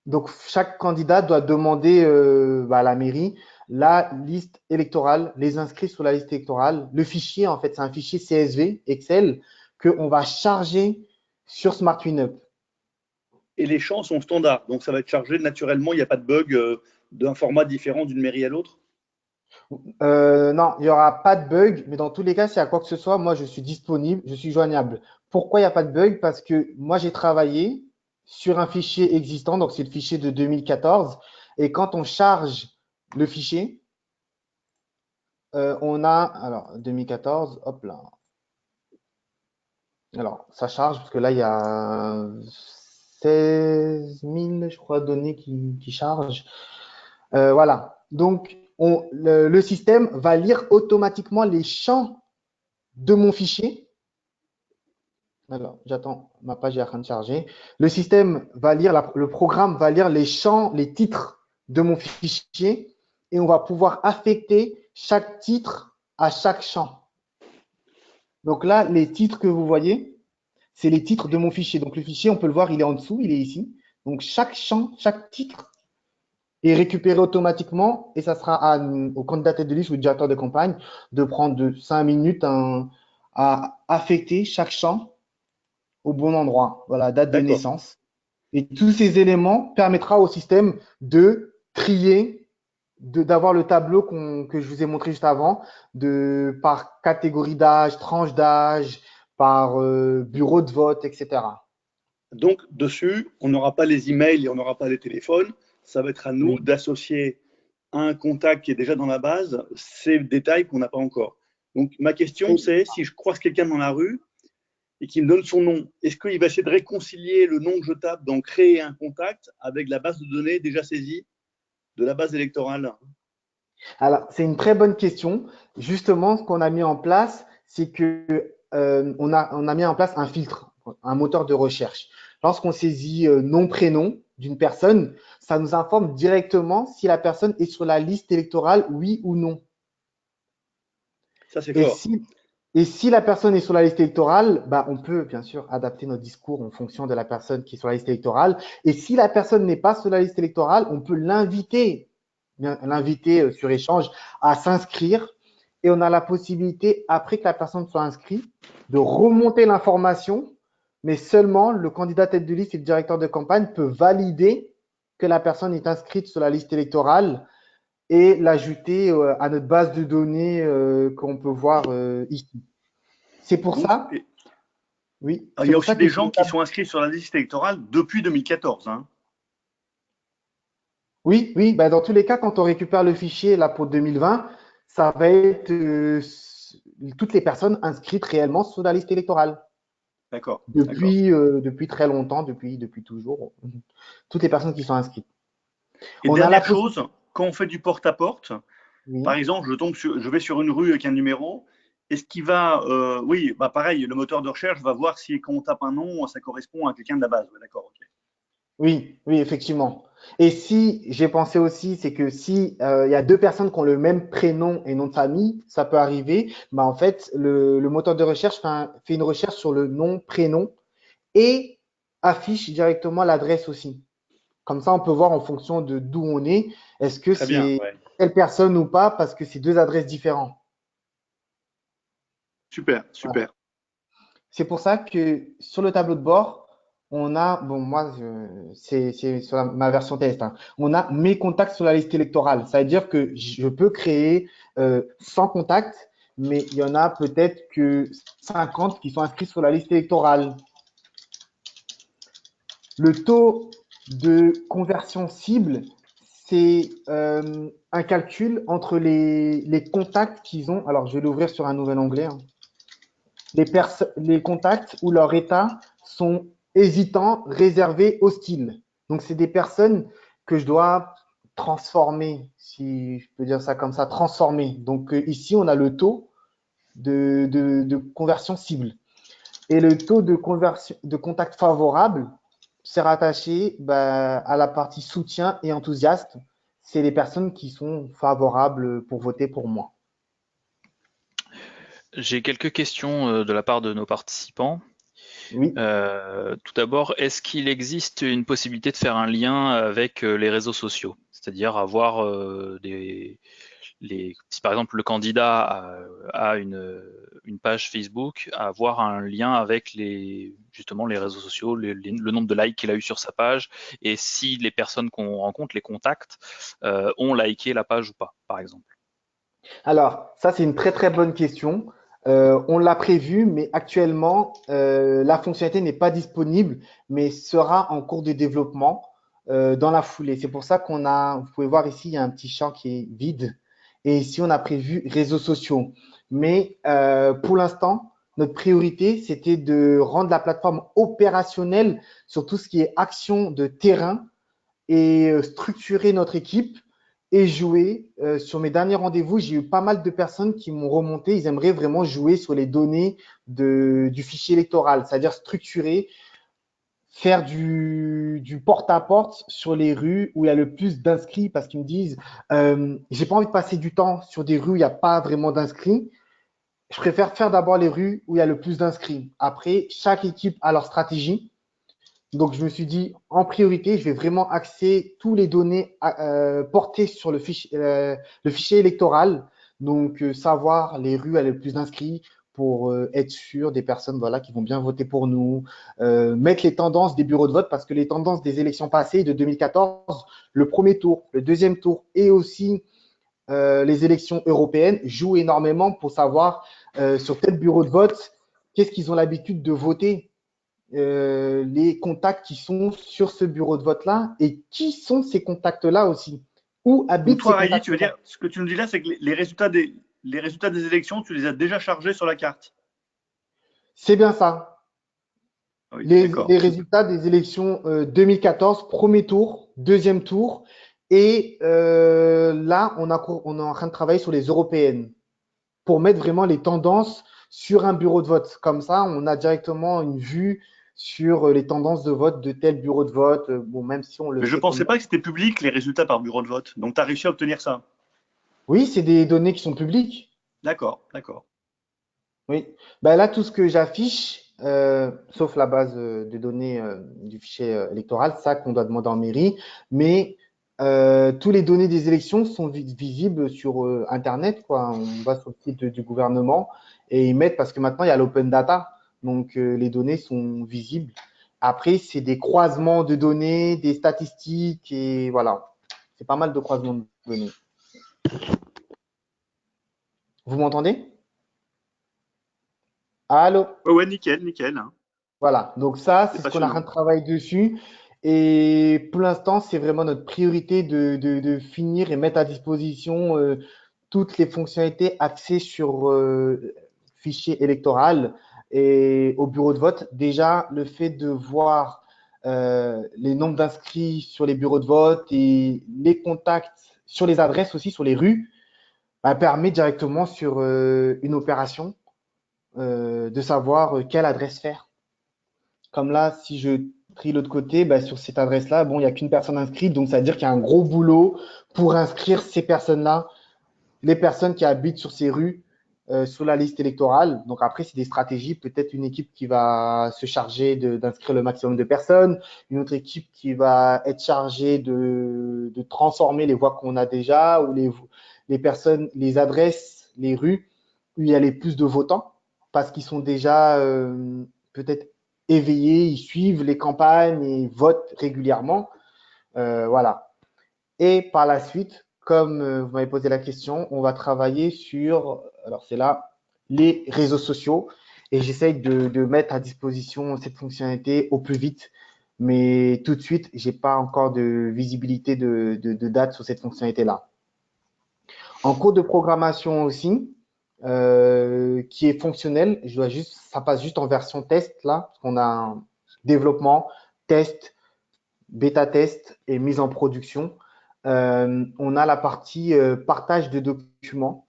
Donc, chaque candidat doit demander à la mairie la liste électorale, les inscrits sur la liste électorale. Le fichier, en fait, c'est un fichier CSV, Excel, qu'on va charger sur Smart WinUp. Et les champs sont standards, donc ça va être chargé naturellement, il n'y a pas de bug d'un format différent d'une mairie à l'autre? Non, il n'y aura pas de bug, mais dans tous les cas, s'il y a quoi que ce soit, moi, je suis disponible, je suis joignable. Pourquoi il n'y a pas de bug? Parce que moi, j'ai travaillé sur un fichier existant, donc c'est le fichier de 2014. Et quand on charge le fichier, on a, alors 2014, hop là. Alors, ça charge parce que là, il y a 16 000, je crois, données qui chargent. Voilà. Donc, le système va lire automatiquement les champs de mon fichier. Alors, j'attends, ma page est en train de charger. Le système va lire, le programme va lire les champs, les titres de mon fichier et on va pouvoir affecter chaque titre à chaque champ. Donc là, les titres que vous voyez, c'est les titres de mon fichier. Donc le fichier, on peut le voir, il est en dessous, il est ici. Donc chaque champ, chaque titre est récupéré automatiquement et ça sera au candidat tête de liste ou au directeur de campagne de prendre de 5 minutes à affecter chaque champ au bon endroit. Voilà, date de naissance. Et tous ces éléments permettra au système de trier, d'avoir le tableau que je vous ai montré juste avant, par catégorie d'âge, tranche d'âge, par bureau de vote, etc. Donc, dessus, on n'aura pas les emails et on n'aura pas les téléphones. Ça va être à nous d'associer à un contact qui est déjà dans la base ces détails qu'on n'a pas encore. Donc, ma question, c'est si je croise quelqu'un dans la rue et qu'il me donne son nom, est-ce qu'il va essayer de réconcilier le nom que je tape dans créer un contact avec la base de données déjà saisie de la base électorale? Alors, c'est une très bonne question. Justement, ce qu'on a mis en place, c'est que on a mis en place un filtre, un moteur de recherche. Lorsqu'on saisit nom, prénom d'une personne, ça nous informe directement si la personne est sur la liste électorale, oui ou non. Ça, c'est fort. Et si la personne est sur la liste électorale, bah, on peut bien sûr adapter notre discours en fonction de la personne qui est sur la liste électorale. Et si la personne n'est pas sur la liste électorale, on peut l'inviter sur échange à s'inscrire. Et on a la possibilité, après que la personne soit inscrite, de remonter l'information, mais seulement le candidat tête de liste et le directeur de campagne peut valider que la personne est inscrite sur la liste électorale et l'ajouter à notre base de données qu'on peut voir ici. C'est pour ça. Oui. Il y a aussi des gens qui sont inscrits sur la liste électorale depuis 2014. Hein. Oui, oui. Bah, dans tous les cas, quand on récupère le fichier là pour 2020, ça va être toutes les personnes inscrites réellement sur la liste électorale. D'accord. Depuis très longtemps, depuis toujours. Toutes les personnes qui sont inscrites. Et dernière chose, quand on fait du porte-à-porte, par exemple, je vais sur une rue avec un numéro, est-ce qu'il va… oui, bah pareil, le moteur de recherche va voir si quand on tape un nom, ça correspond à quelqu'un de la base. Ouais, d'accord, ok. Oui, oui, effectivement. Et si j'ai pensé aussi, c'est que si il y a deux personnes qui ont le même prénom et nom de famille, ça peut arriver. Bah, en fait, le moteur de recherche fait une recherche sur le nom, prénom et affiche directement l'adresse aussi. Comme ça, on peut voir en fonction de d'où on est, est-ce que Très bien, c'est ouais. telle personne ou pas, parce que c'est deux adresses différentes. Super, Voilà. super. C'est pour ça que sur le tableau de bord, on a, bon, moi, c'est sur ma version test, hein. On a mes contacts sur la liste électorale. Ça veut dire que je peux créer 100 contacts, mais il y en a peut-être que 50 qui sont inscrits sur la liste électorale. Le taux de conversion cible, c'est un calcul entre les contacts qu'ils ont. Alors, je vais l'ouvrir sur un nouvel onglet, hein. Les contacts où leur état sont hésitants, réservés, hostiles. Donc, c'est des personnes que je dois transformer, si je peux dire ça comme ça, transformer. Donc, ici, on a le taux de conversion cible. Et le taux de conversion de contact favorable, c'est rattaché à la partie soutien et enthousiaste. C'est les personnes qui sont favorables pour voter pour moi. J'ai quelques questions de la part de nos participants. Oui. Tout d'abord, est-ce qu'il existe une possibilité de faire un lien avec les réseaux sociaux? C'est-à-dire avoir si par exemple le candidat a une page Facebook, avoir un lien avec justement les réseaux sociaux, le nombre de likes qu'il a eu sur sa page, et si les personnes qu'on rencontre, les contacts, ont liké la page ou pas, par exemple. Alors, ça, c'est une très très bonne question. On l'a prévu, mais actuellement, la fonctionnalité n'est pas disponible, mais sera en cours de développement dans la foulée. C'est pour ça vous pouvez voir ici, il y a un petit champ qui est vide. Et ici, on a prévu réseaux sociaux. Mais pour l'instant, notre priorité, c'était de rendre la plateforme opérationnelle sur tout ce qui est action de terrain et structurer notre équipe et jouer. Sur mes derniers rendez-vous, j'ai eu pas mal de personnes qui m'ont remonté. Ils aimeraient vraiment jouer sur les données du fichier électoral, c'est-à-dire structurer, faire du porte-à-porte sur les rues où il y a le plus d'inscrits parce qu'ils me disent j'ai pas envie de passer du temps sur des rues où il n'y a pas vraiment d'inscrits. Je préfère faire d'abord les rues où il y a le plus d'inscrits. Après, chaque équipe a leur stratégie. Donc, je me suis dit, en priorité, je vais vraiment axer tous les données portées sur le fichier électoral. Donc, savoir les rues avec le plus d'inscrits pour être sûr des personnes voilà, qui vont bien voter pour nous. Mettre les tendances des bureaux de vote parce que les tendances des élections passées de 2014, le premier tour, le deuxième tour et aussi les élections européennes jouent énormément pour savoir sur tel bureau de vote, qu'est-ce qu'ils ont l'habitude de voter, les contacts qui sont sur ce bureau de vote-là et qui sont ces contacts-là aussi. Où Donc habitent ces toi, Heidi, tu veux contacts-là? dire, ce que tu nous dis là, c'est que les résultats des élections, tu les as déjà chargés sur la carte. C'est bien ça. Ah oui, Les d'accord. résultats des élections 2014, premier tour, deuxième tour. Et là, on est en train de travailler sur les européennes pour mettre vraiment les tendances sur un bureau de vote. Comme ça, on a directement une vue sur les tendances de vote de tel bureau de vote. Bon, même si on le Mais je sait pensais comme… pas que c'était public les résultats par bureau de vote. Donc tu as réussi à obtenir ça. Oui, c'est des données qui sont publiques. D'accord, d'accord. Oui. Ben là, tout ce que j'affiche, sauf la base de données du fichier électoral, ça qu'on doit demander en mairie, mais tous les données des élections sont visibles sur Internet, quoi. On va sur le site du gouvernement et ils mettent, parce que maintenant il y a l'open data, donc les données sont visibles. Après, c'est des croisements de données, des statistiques et voilà. C'est pas mal de croisements de données. Vous m'entendez? Allô? Ouais, ouais, nickel, nickel, hein. Voilà, donc ça, C'est c'est ce qu'on est en train passionnant. de travailler dessus. Et pour l'instant, c'est vraiment notre priorité de finir et mettre à disposition toutes les fonctionnalités axées sur fichier électoral et au bureau de vote. Déjà, le fait de voir les nombres d'inscrits sur les bureaux de vote et les contacts sur les adresses aussi, sur les rues, permet directement sur une opération de savoir quelle adresse faire. Comme là, si je pris l'autre côté, bah, sur cette adresse-là, bon, il n'y a qu'une personne inscrite, donc ça veut dire qu'il y a un gros boulot pour inscrire ces personnes-là, les personnes qui habitent sur ces rues, sur la liste électorale. Donc après, c'est des stratégies, peut-être une équipe qui va se charger d'inscrire le maximum de personnes, une autre équipe qui va être chargée de transformer les voix qu'on a déjà, ou les personnes, les adresses, les rues où il y a les plus de votants, parce qu'ils sont déjà peut-être éveillés, ils suivent les campagnes et votent régulièrement. Voilà. Et par la suite, comme vous m'avez posé la question, on va travailler sur, alors c'est là, les réseaux sociaux. Et j'essaye de mettre à disposition cette fonctionnalité au plus vite. Mais tout de suite, j'ai pas encore de visibilité de date sur cette fonctionnalité-là. En cours de programmation aussi, qui est fonctionnel, ça passe juste en version test là, parce qu'on a un développement, test, bêta test et mise en production. On a la partie partage de documents,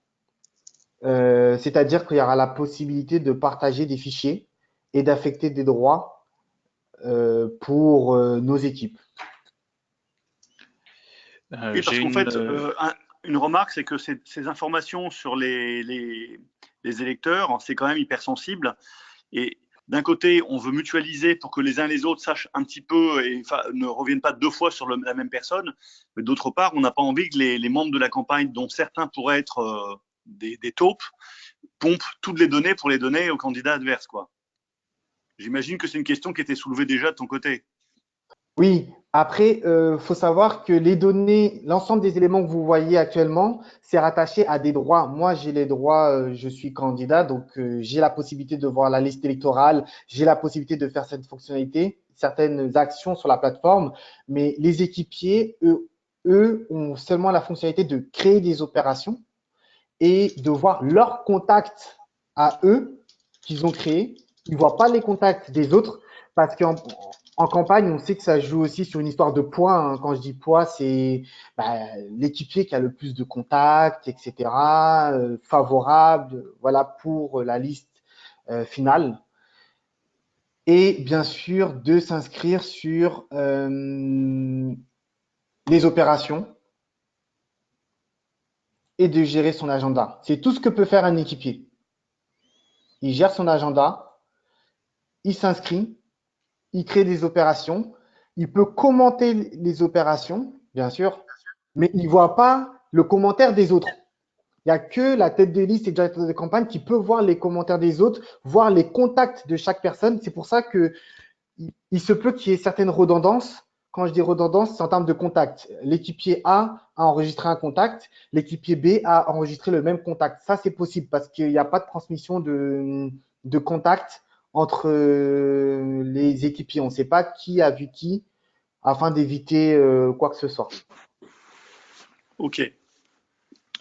c'est-à-dire qu'il y aura la possibilité de partager des fichiers et d'affecter des droits pour nos équipes. Oui, parce qu'en fait, une remarque, c'est que ces informations sur les électeurs, c'est quand même hyper sensible. Et d'un côté, on veut mutualiser pour que les uns et les autres sachent un petit peu et ne reviennent pas deux fois sur la même personne. Mais d'autre part, on n'a pas envie que les membres de la campagne, dont certains pourraient être des taupes, pompent toutes les données pour les donner aux candidats adverses, quoi. J'imagine que c'est une question qui était soulevée déjà de ton côté. Oui, après, faut savoir que les données, l'ensemble des éléments que vous voyez actuellement, c'est rattaché à des droits. Moi, j'ai les droits, je suis candidat, donc j'ai la possibilité de voir la liste électorale, j'ai la possibilité de faire cette fonctionnalité, certaines actions sur la plateforme, mais les équipiers, eux ont seulement la fonctionnalité de créer des opérations et de voir leurs contacts à eux qu'ils ont créés. Ils ne voient pas les contacts des autres parce qu'en campagne, on sait que ça joue aussi sur une histoire de points, hein. Quand je dis poids, c'est l'équipier qui a le plus de contacts, etc., favorable, voilà, pour la liste finale. Et bien sûr, de s'inscrire sur les opérations et de gérer son agenda. C'est tout ce que peut faire un équipier. Il gère son agenda, il s'inscrit, il crée des opérations, il peut commenter les opérations, bien sûr, mais il ne voit pas le commentaire des autres. Il n'y a que la tête de liste et le directeur de campagne qui peut voir les commentaires des autres, voir les contacts de chaque personne. C'est pour ça qu'il se peut qu'il y ait certaines redondances. Quand je dis redondance, c'est en termes de contact. L'équipier A a enregistré un contact, l'équipier B a enregistré le même contact. Ça, c'est possible parce qu'il n'y a pas de transmission de contact entre les équipiers. On ne sait pas qui a vu qui afin d'éviter quoi que ce soit. Ok.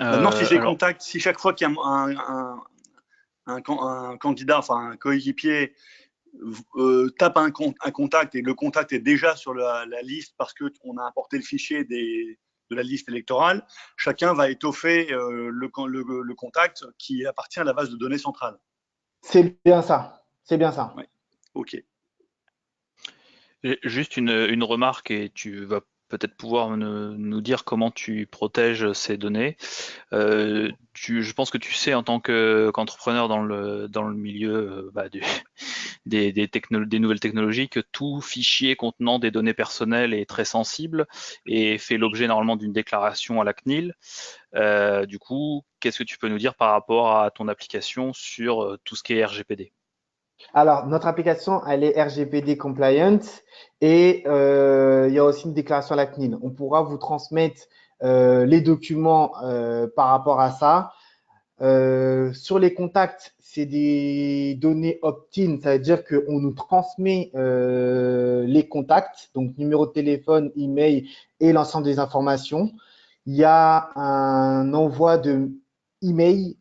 Maintenant, si j'ai contact, si chaque fois qu'il y a un candidat, enfin un coéquipier tape un contact et le contact est déjà sur la liste parce qu'on a importé le fichier de la liste électorale, chacun va étoffer le contact qui appartient à la base de données centrale. C'est bien ça. C'est bien ça. Ouais. Ok. Juste une remarque et tu vas peut-être pouvoir nous dire comment tu protèges ces données. Je pense que tu sais en tant qu'entrepreneur dans le milieu des nouvelles technologies que tout fichier contenant des données personnelles est très sensible et fait l'objet normalement d'une déclaration à la CNIL. Du coup, qu'est-ce que tu peux nous dire par rapport à ton application sur tout ce qui est RGPD ? Alors, notre application, elle est RGPD compliant et il y a aussi une déclaration à la CNIL. On pourra vous transmettre les documents par rapport à ça. Sur les contacts, c'est des données opt-in, ça veut dire qu'on nous transmet les contacts, donc numéro de téléphone, email et l'ensemble des informations. Il y a un envoi de email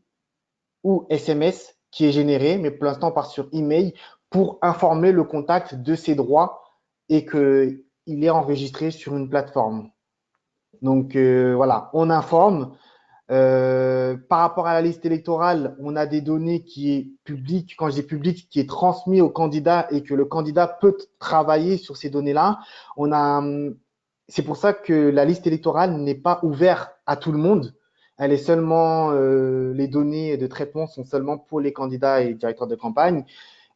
ou SMS qui est généré, mais pour l'instant, on part sur email pour informer le contact de ses droits et qu'il est enregistré sur une plateforme. Donc voilà, on informe. Par rapport à la liste électorale, on a des données qui est publique, quand je dis publique, qui est transmis au candidat et que le candidat peut travailler sur ces données-là. C'est pour ça que la liste électorale n'est pas ouverte à tout le monde. Elle est seulement, les données de traitement sont seulement pour les candidats et directeurs de campagne.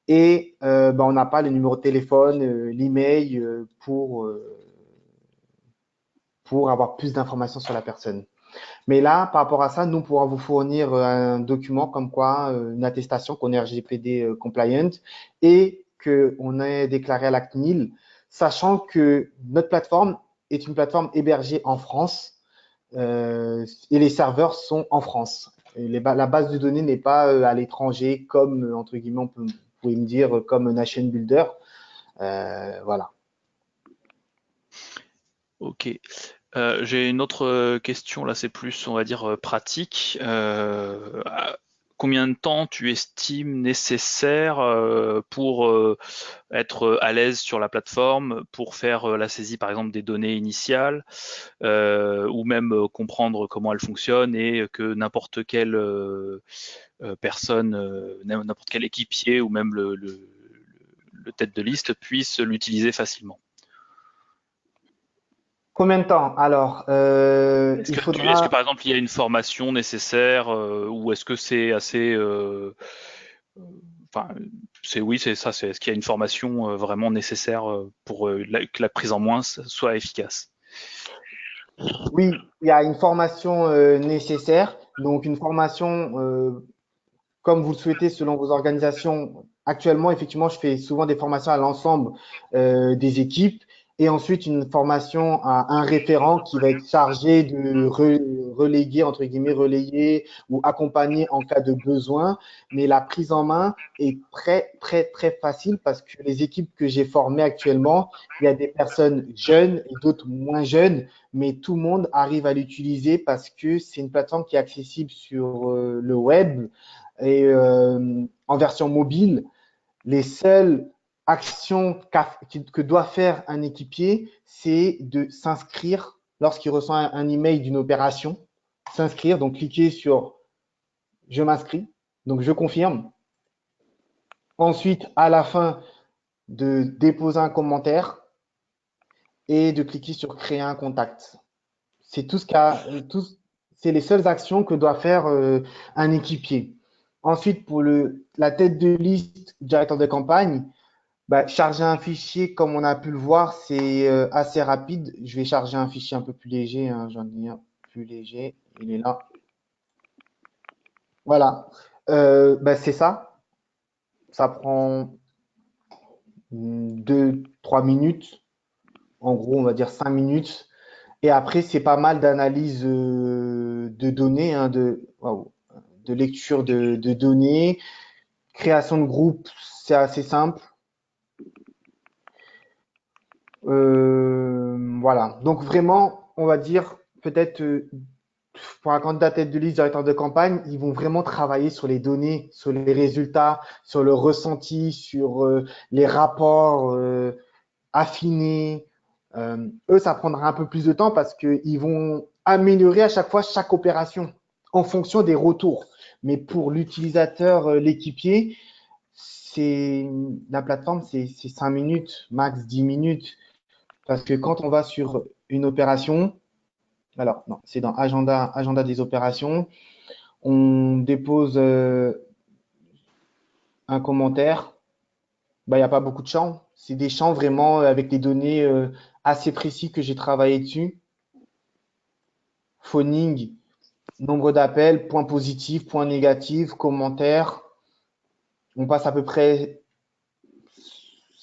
Et on n'a pas le numéro de téléphone, l'email pour avoir plus d'informations sur la personne. Mais là, par rapport à ça, nous pourrons vous fournir un document comme quoi, une attestation qu'on est RGPD compliant et qu'on est déclaré à la CNIL, sachant que notre plateforme est une plateforme hébergée en France et les serveurs sont en France. Et la base de données n'est pas à l'étranger comme, entre guillemets, vous pouvez me dire, comme Nation Builder. Voilà. Ok. J'ai une autre question, là c'est plus, on va dire, pratique. Combien de temps tu estimes nécessaire pour être à l'aise sur la plateforme, pour faire la saisie par exemple des données initiales, ou même comprendre comment elle fonctionne et que n'importe quelle personne, n'importe quel équipier ou même le tête de liste puisse l'utiliser facilement? Combien de temps? Alors, Est-ce il que faudra. par exemple il y a une formation nécessaire ou est-ce que c'est assez enfin oui c'est ça, est-ce qu'il y a une formation vraiment nécessaire pour que la prise en main soit efficace? Oui, il y a une formation nécessaire. Donc, une formation, comme vous le souhaitez, selon vos organisations. Actuellement, effectivement, je fais souvent des formations à l'ensemble des équipes et ensuite une formation à un référent qui va être chargé de reléguer, entre guillemets, relayer ou accompagner en cas de besoin. Mais la prise en main est très, très, très facile parce que les équipes que j'ai formées actuellement, il y a des personnes jeunes et d'autres moins jeunes, mais tout le monde arrive à l'utiliser parce que c'est une plateforme qui est accessible sur le web et en version mobile. Les seules actions que doit faire un équipier, c'est de s'inscrire lorsqu'il reçoit un email d'une opération, s'inscrire, donc cliquer sur je m'inscris, donc je confirme. Ensuite, à la fin, de déposer un commentaire et de cliquer sur créer un contact. C'est tout ce qu'a, c'est les seules actions que doit faire un équipier. Ensuite, pour la tête de liste, directeur de campagne, charger un fichier, comme on a pu le voir, c'est assez rapide. Je vais charger un fichier un peu plus léger. Hein, j'en ai un plus léger. Il est là. Voilà. C'est ça. Ça prend 2-3 minutes. En gros, on va dire 5 minutes. Et après, c'est pas mal d'analyse de données, hein, de lecture de données. Création de groupe, c'est assez simple. Voilà. Donc vraiment, on va dire peut-être pour un candidat tête de liste, directeur de campagne, ils vont vraiment travailler sur les données, sur les résultats, sur le ressenti, sur les rapports affinés. Eux, ça prendra un peu plus de temps parce qu'ils vont améliorer à chaque fois chaque opération en fonction des retours. Mais pour l'utilisateur, l'équipier, la plateforme, c'est 5 minutes, max 10 minutes. Parce que quand on va sur une opération, alors non, c'est dans agenda des opérations, on dépose un commentaire, il n'y a pas beaucoup de champs. C'est des champs vraiment avec des données assez précis que j'ai travaillé dessus. Phoning, nombre d'appels, points positifs, points négatifs, commentaires. On passe à peu près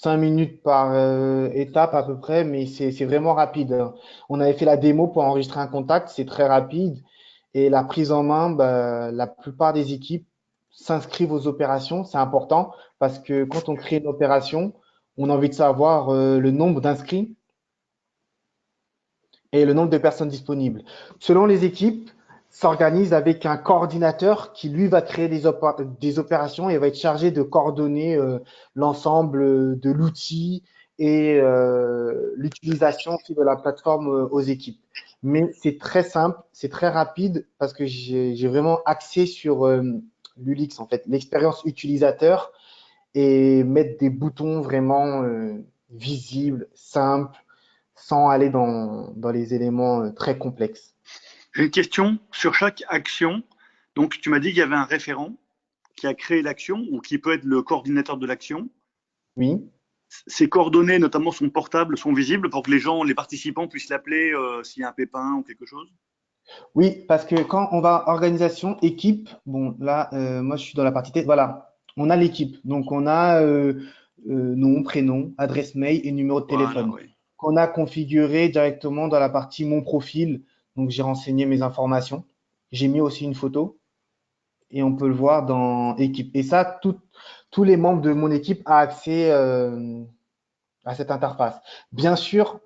5 minutes par étape à peu près, mais c'est vraiment rapide. Hein. On avait fait la démo pour enregistrer un contact, c'est très rapide. Et la prise en main, la plupart des équipes s'inscrivent aux opérations. C'est important parce que quand on crée une opération, on a envie de savoir le nombre d'inscrits et le nombre de personnes disponibles. Selon les équipes, s'organise avec un coordinateur qui, lui, va créer des opérations et va être chargé de coordonner l'ensemble de l'outil et l'utilisation aussi de la plateforme aux équipes. Mais c'est très simple, c'est très rapide parce que j'ai vraiment axé sur l'UX, en fait, l'expérience utilisateur et mettre des boutons vraiment visibles, simples, sans aller dans les éléments très complexes. J'ai une question sur chaque action. Donc, tu m'as dit qu'il y avait un référent qui a créé l'action ou qui peut être le coordinateur de l'action. Oui. Ses coordonnées, notamment son portable, sont visibles pour que les participants puissent l'appeler s'il y a un pépin ou quelque chose? Oui, parce que quand on va organisation, équipe, bon, là, moi, je suis dans la partie test, voilà, on a l'équipe. Donc, on a nom, prénom, adresse mail et numéro de Voilà, téléphone oui. qu'on a configuré directement dans la partie mon profil. Donc, j'ai renseigné mes informations. J'ai mis aussi une photo et on peut le voir dans équipe. Et ça, tous les membres de mon équipe ont accès à cette interface. Bien sûr,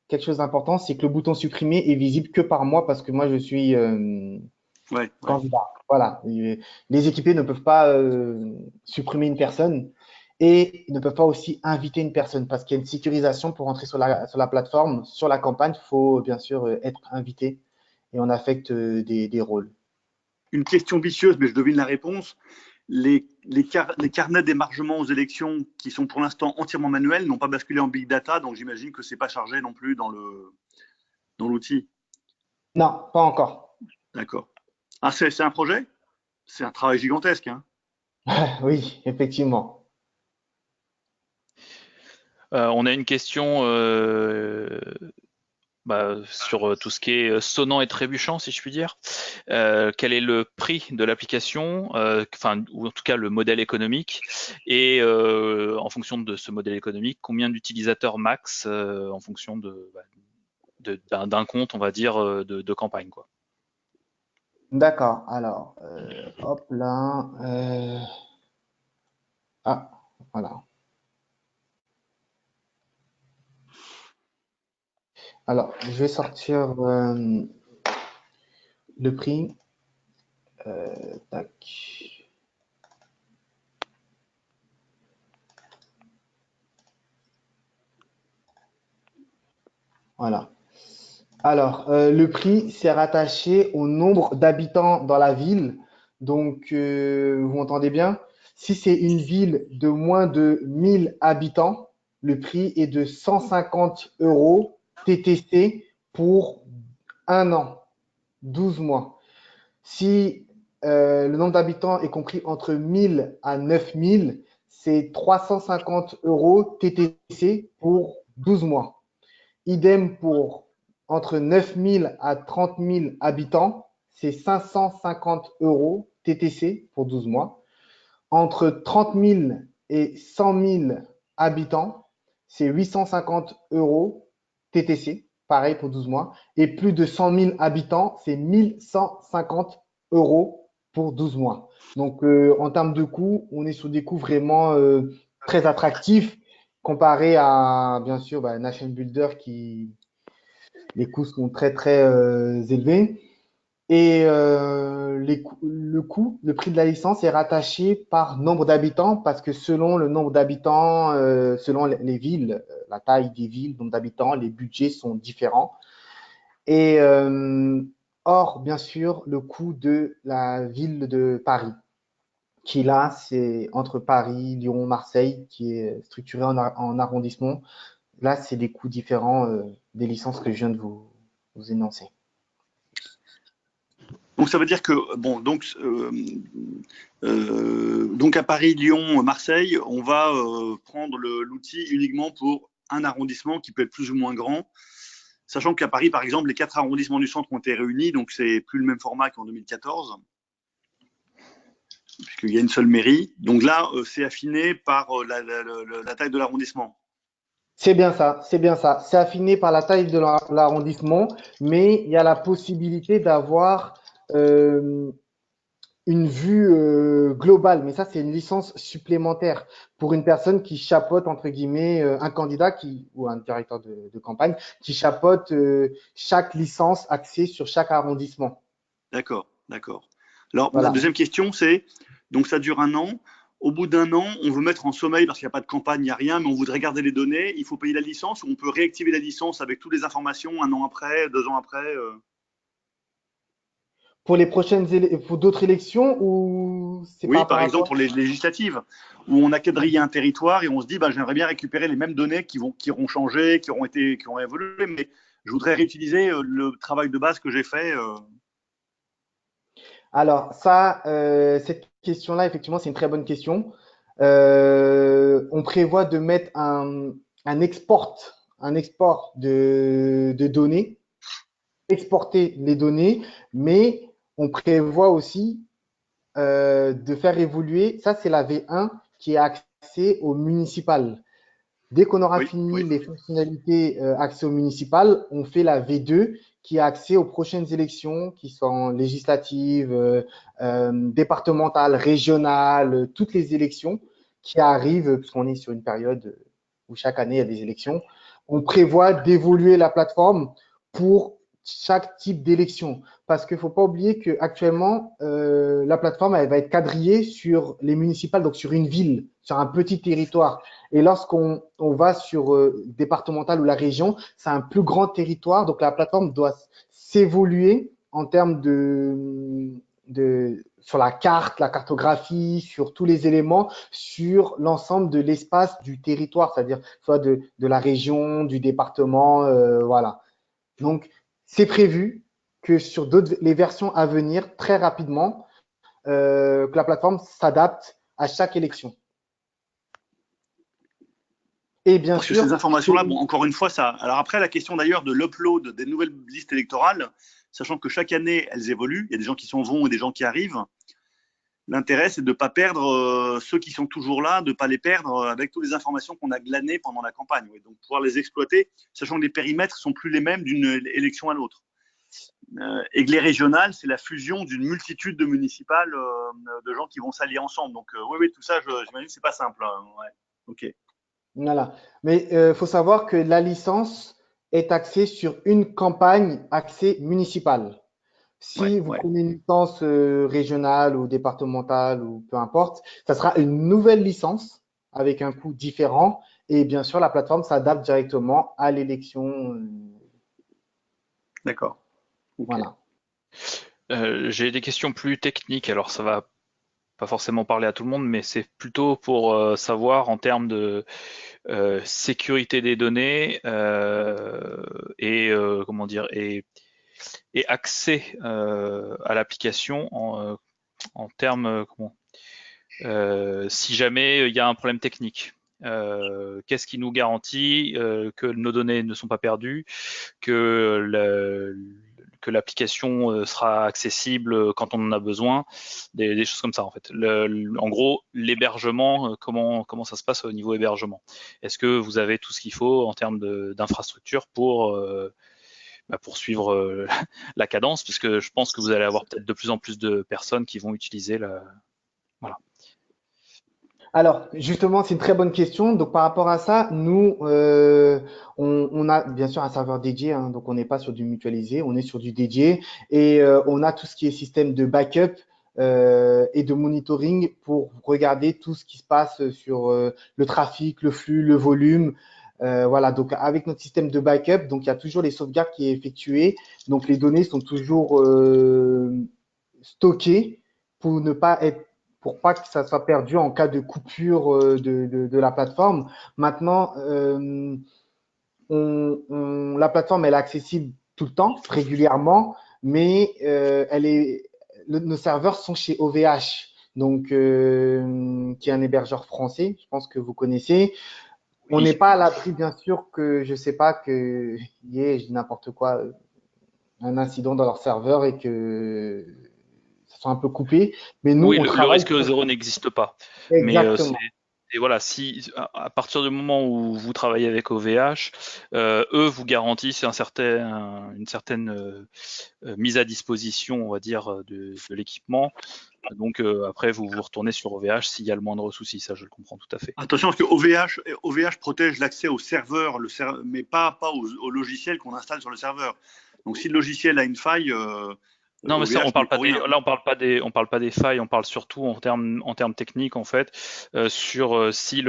quelque chose d'important, c'est que le bouton supprimer est visible que par moi parce que moi, je suis Ouais, ouais. candidat. Voilà. Les équipiers ne peuvent pas supprimer une personne et ils ne peuvent pas aussi inviter une personne parce qu'il y a une sécurisation pour entrer sur la plateforme. Sur la campagne, il faut bien sûr être invité et on affecte des rôles. Une question vicieuse, mais je devine la réponse. Les carnets d'émargement aux élections qui sont pour l'instant entièrement manuels n'ont pas basculé en big data, donc j'imagine que c'est pas chargé non plus dans l'outil. Non, pas encore. D'accord. Ah, c'est un projet? C'est un travail gigantesque, hein. Oui, effectivement. On a une question sur tout ce qui est sonnant et trébuchant, si je puis dire. Quel est le prix de l'application, ou en tout cas le modèle économique, et en fonction de ce modèle économique, combien d'utilisateurs max en fonction d'un compte, on va dire, de campagne, quoi. D'accord. Alors, hop là. Ah, voilà. Alors, je vais sortir le prix. Tac. Voilà. Alors, le prix, c'est rattaché au nombre d'habitants dans la ville. Donc, vous m'entendez bien? Si c'est une ville de moins de 1000 habitants, le prix est de 150 euros TTC pour un an, 12 mois. Si le nombre d'habitants est compris entre 1000 à 9000, c'est 350 euros TTC pour 12 mois. Idem pour entre 9000 à 30 000 habitants, c'est 550 euros TTC pour 12 mois. Entre 30 000 et 100 000 habitants, c'est 850 euros TTC, pareil pour 12 mois. Et plus de 100 000 habitants, c'est 1150 euros pour 12 mois. Donc, en termes de coûts, on est sur des coûts vraiment très attractifs comparé à, bien sûr, Nation Builder qui, les coûts sont très, très élevés. Et le prix de la licence est rattaché par nombre d'habitants parce que selon le nombre d'habitants, selon les villes, la taille des villes, nombre d'habitants, les budgets sont différents. Et or, bien sûr, le coût de la ville de Paris, qui là, c'est entre Paris, Lyon, Marseille, qui est structuré en arrondissement. Là, c'est des coûts différents des licences que je viens de vous énoncer. Donc ça veut dire que donc à Paris, Lyon, Marseille, on va prendre l'outil uniquement pour un arrondissement qui peut être plus ou moins grand, sachant qu'à Paris, par exemple, les 4 arrondissements du centre ont été réunis, donc c'est plus le même format qu'en 2014, puisqu'il y a une seule mairie. Donc là, c'est affiné par la taille de l'arrondissement. C'est bien ça, c'est bien ça. C'est affiné par la taille de l'arrondissement, mais il y a la possibilité d'avoir une vue globale. Mais ça, c'est une licence supplémentaire pour une personne qui chapeaute, entre guillemets, un candidat ou un directeur de campagne qui chapeaute chaque licence axée sur chaque arrondissement. D'accord, d'accord. Alors, Voilà. la deuxième question, c'est, donc ça dure un an. au bout d'un an, on veut mettre en sommeil parce qu'il n'y a pas de campagne, il n'y a rien, mais on voudrait garder les données, il faut payer la licence ou on peut réactiver la licence avec toutes les informations un an après, 2 ans après Pour les pour d'autres élections ou c'est Oui, par par rapport à exemple quoi? pour les législatives, où on a quadrillé un territoire et on se dit bah, j'aimerais bien récupérer les mêmes données qui auront changé, qui auront évolué, mais je voudrais réutiliser le travail de base que j'ai fait. Alors, ça, cette question-là, effectivement, c'est une très bonne question. On prévoit de mettre un export de données, exporter les données, mais on prévoit aussi de faire évoluer. Ça, c'est la V1 qui est accès au municipal. Dès qu'on aura Oui, fini oui. les fonctionnalités accès au municipal, on fait la V2 qui a accès aux prochaines élections qui sont législatives, départementales, régionales, toutes les élections qui arrivent, puisqu'on est sur une période où chaque année il y a des élections. On prévoit d'évoluer la plateforme pour chaque type d'élection. Parce qu'il ne faut pas oublier qu'actuellement, la plateforme elle va être quadrillée sur les municipales, donc sur une ville, sur un petit territoire. Et lorsqu'on va sur départemental ou la région, c'est un plus grand territoire. Donc, la plateforme doit s'évoluer en termes sur la carte, la cartographie, sur tous les éléments, sur l'ensemble de l'espace du territoire, c'est-à-dire soit de la région, du département, voilà. Donc, c'est prévu que sur les versions à venir, très rapidement, que la plateforme s'adapte à chaque élection. Et bien Parce que ces sûr, informations-là, bon, encore une fois, ça. Alors après, la question d'ailleurs de l'upload des nouvelles listes électorales, sachant que chaque année, elles évoluent, il y a des gens qui s'en vont et des gens qui arrivent. L'intérêt, c'est de ne pas perdre ceux qui sont toujours là, de ne pas les perdre avec toutes les informations qu'on a glanées pendant la campagne. Ouais. Donc, pouvoir les exploiter, sachant que les périmètres ne sont plus les mêmes d'une élection à l'autre. Et que les régionales, c'est la fusion d'une multitude de municipales, de gens qui vont s'allier ensemble. Donc, oui, oui, tout ça, j'imagine que ce n'est pas simple. Hein. Ouais. OK. voilà. Mais il faut savoir que la licence est axée sur une campagne axée municipale. Ouais, Si vous ouais. prenez une licence régionale ou départementale ou peu importe, ça sera une nouvelle licence avec un coût différent. Et bien sûr, la plateforme s'adapte directement à l'élection. D'accord. OK. Voilà. J'ai des questions plus techniques, alors ça va pas forcément parler à tout le monde, mais c'est plutôt pour savoir en termes de sécurité des données et comment dire et accès à l'application en termes si jamais il y a un problème technique. Qu'est-ce qui nous garantit que nos données ne sont pas perdues, que l'application sera accessible quand on en a besoin, des choses comme ça en fait. En gros, l'hébergement, comment ça se passe au niveau hébergement? Est-ce que vous avez tout ce qu'il faut en termes d'infrastructure pour suivre la cadence, puisque je pense que vous allez avoir peut-être de plus en plus de personnes qui vont utiliser voilà. Alors, justement, c'est une très bonne question. Donc, par rapport à ça, nous, on a bien sûr un serveur dédié, hein, donc on n'est pas sur du mutualisé, on est sur du dédié et on a tout ce qui est système de backup et de monitoring pour regarder tout ce qui se passe sur le trafic, le flux, le volume. Voilà, donc avec notre système de backup, donc il y a toujours les sauvegardes qui est effectuées. Donc, les données sont toujours stockées pour pas que ça soit perdu en cas de coupure de la plateforme. Maintenant, la plateforme elle est accessible tout le temps, régulièrement, mais nos serveurs sont chez OVH, donc qui est un hébergeur français, je pense que vous connaissez. On n'est Oui. pas à l'abri, bien sûr, que je sais pas qu'il y ait, je dis n'importe quoi, un incident dans leur serveur et que ça soit un peu coupé. Mais nous, Oui, on le travaille risque zéro n'existe pas. Mais exactement. et voilà, si à partir du moment où vous travaillez avec OVH, eux vous garantissent une certaine mise à disposition, on va dire, de l'équipement. Donc après, vous vous retournez sur OVH s'il y a le moindre souci. Ça, je le comprends tout à fait. Attention, parce que OVH protège l'accès au serveur, mais pas au logiciel qu'on installe sur le serveur. Donc, si le logiciel a une faille, Non, mais ça, OVH on parle n'y pas pour rien. là, on parle pas des failles, on parle surtout en termes techniques, en fait, sur si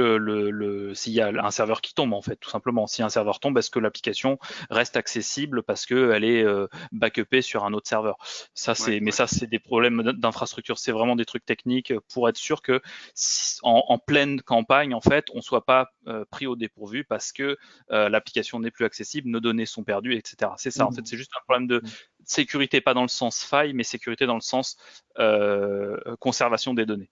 s'il y a un serveur qui tombe, en fait, tout simplement. Si un serveur tombe, est-ce que l'application reste accessible parce qu'elle est backupée sur un autre serveur? Ça, mais ça, c'est des problèmes d'infrastructure. C'est vraiment des trucs techniques pour être sûr que en pleine campagne, en fait, on soit pas pris au dépourvu parce que l'application n'est plus accessible, nos données sont perdues, etc. C'est ça, en fait, c'est juste un problème de sécurité, pas dans le sens faille, mais sécurité dans le sens conservation des données.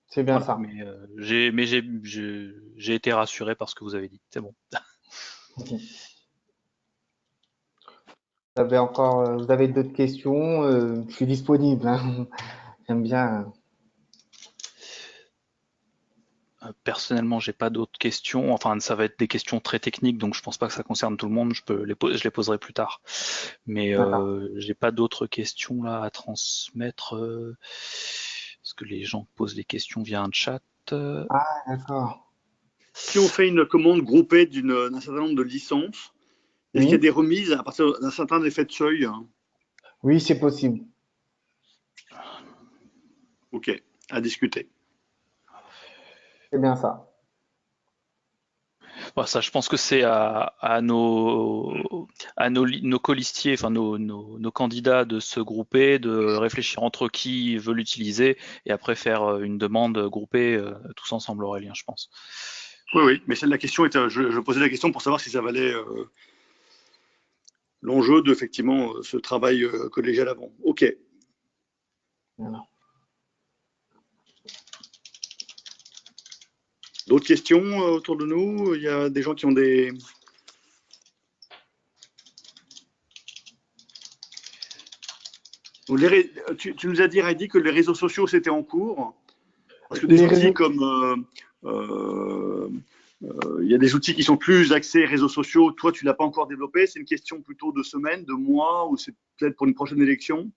C'est bien Voilà. ça. Mais j'ai été rassuré par ce que vous avez dit. C'est bon. Ok. Vous avez d'autres questions? Je suis disponible, hein. J'aime bien. Personnellement, j'ai pas d'autres questions. Enfin, ça va être des questions très techniques, donc je pense pas que ça concerne tout le monde. Je les poserai plus tard. Mais j'ai pas d'autres questions là à transmettre. Parce que les gens posent des questions via un chat. Ah, d'accord. Si on fait une commande groupée d'un certain nombre de licences, est-ce qu'il y a des remises à partir d'un certain effet de seuil? Oui, c'est possible. Ok, à discuter. C'est bien ça. Bon, ça, je pense que c'est à nos colistiers, enfin nos candidats de se grouper, de réfléchir entre eux qui veut l'utiliser et après faire une demande groupée tous ensemble, Aurélien, je pense. Oui, mais celle de la question était, je posais la question pour savoir si ça valait l'enjeu de effectivement ce travail collégial avant. Ok. Voilà. D'autres questions autour de nous? Il y a des gens qui ont des... Tu nous as dit, Heidi, que les réseaux sociaux, c'était en cours. Parce que des outils comme... il y a des outils qui sont plus axés réseaux sociaux. Toi, tu ne l'as pas encore développé. C'est une question plutôt de semaines, de mois, ou c'est peut-être pour une prochaine élection?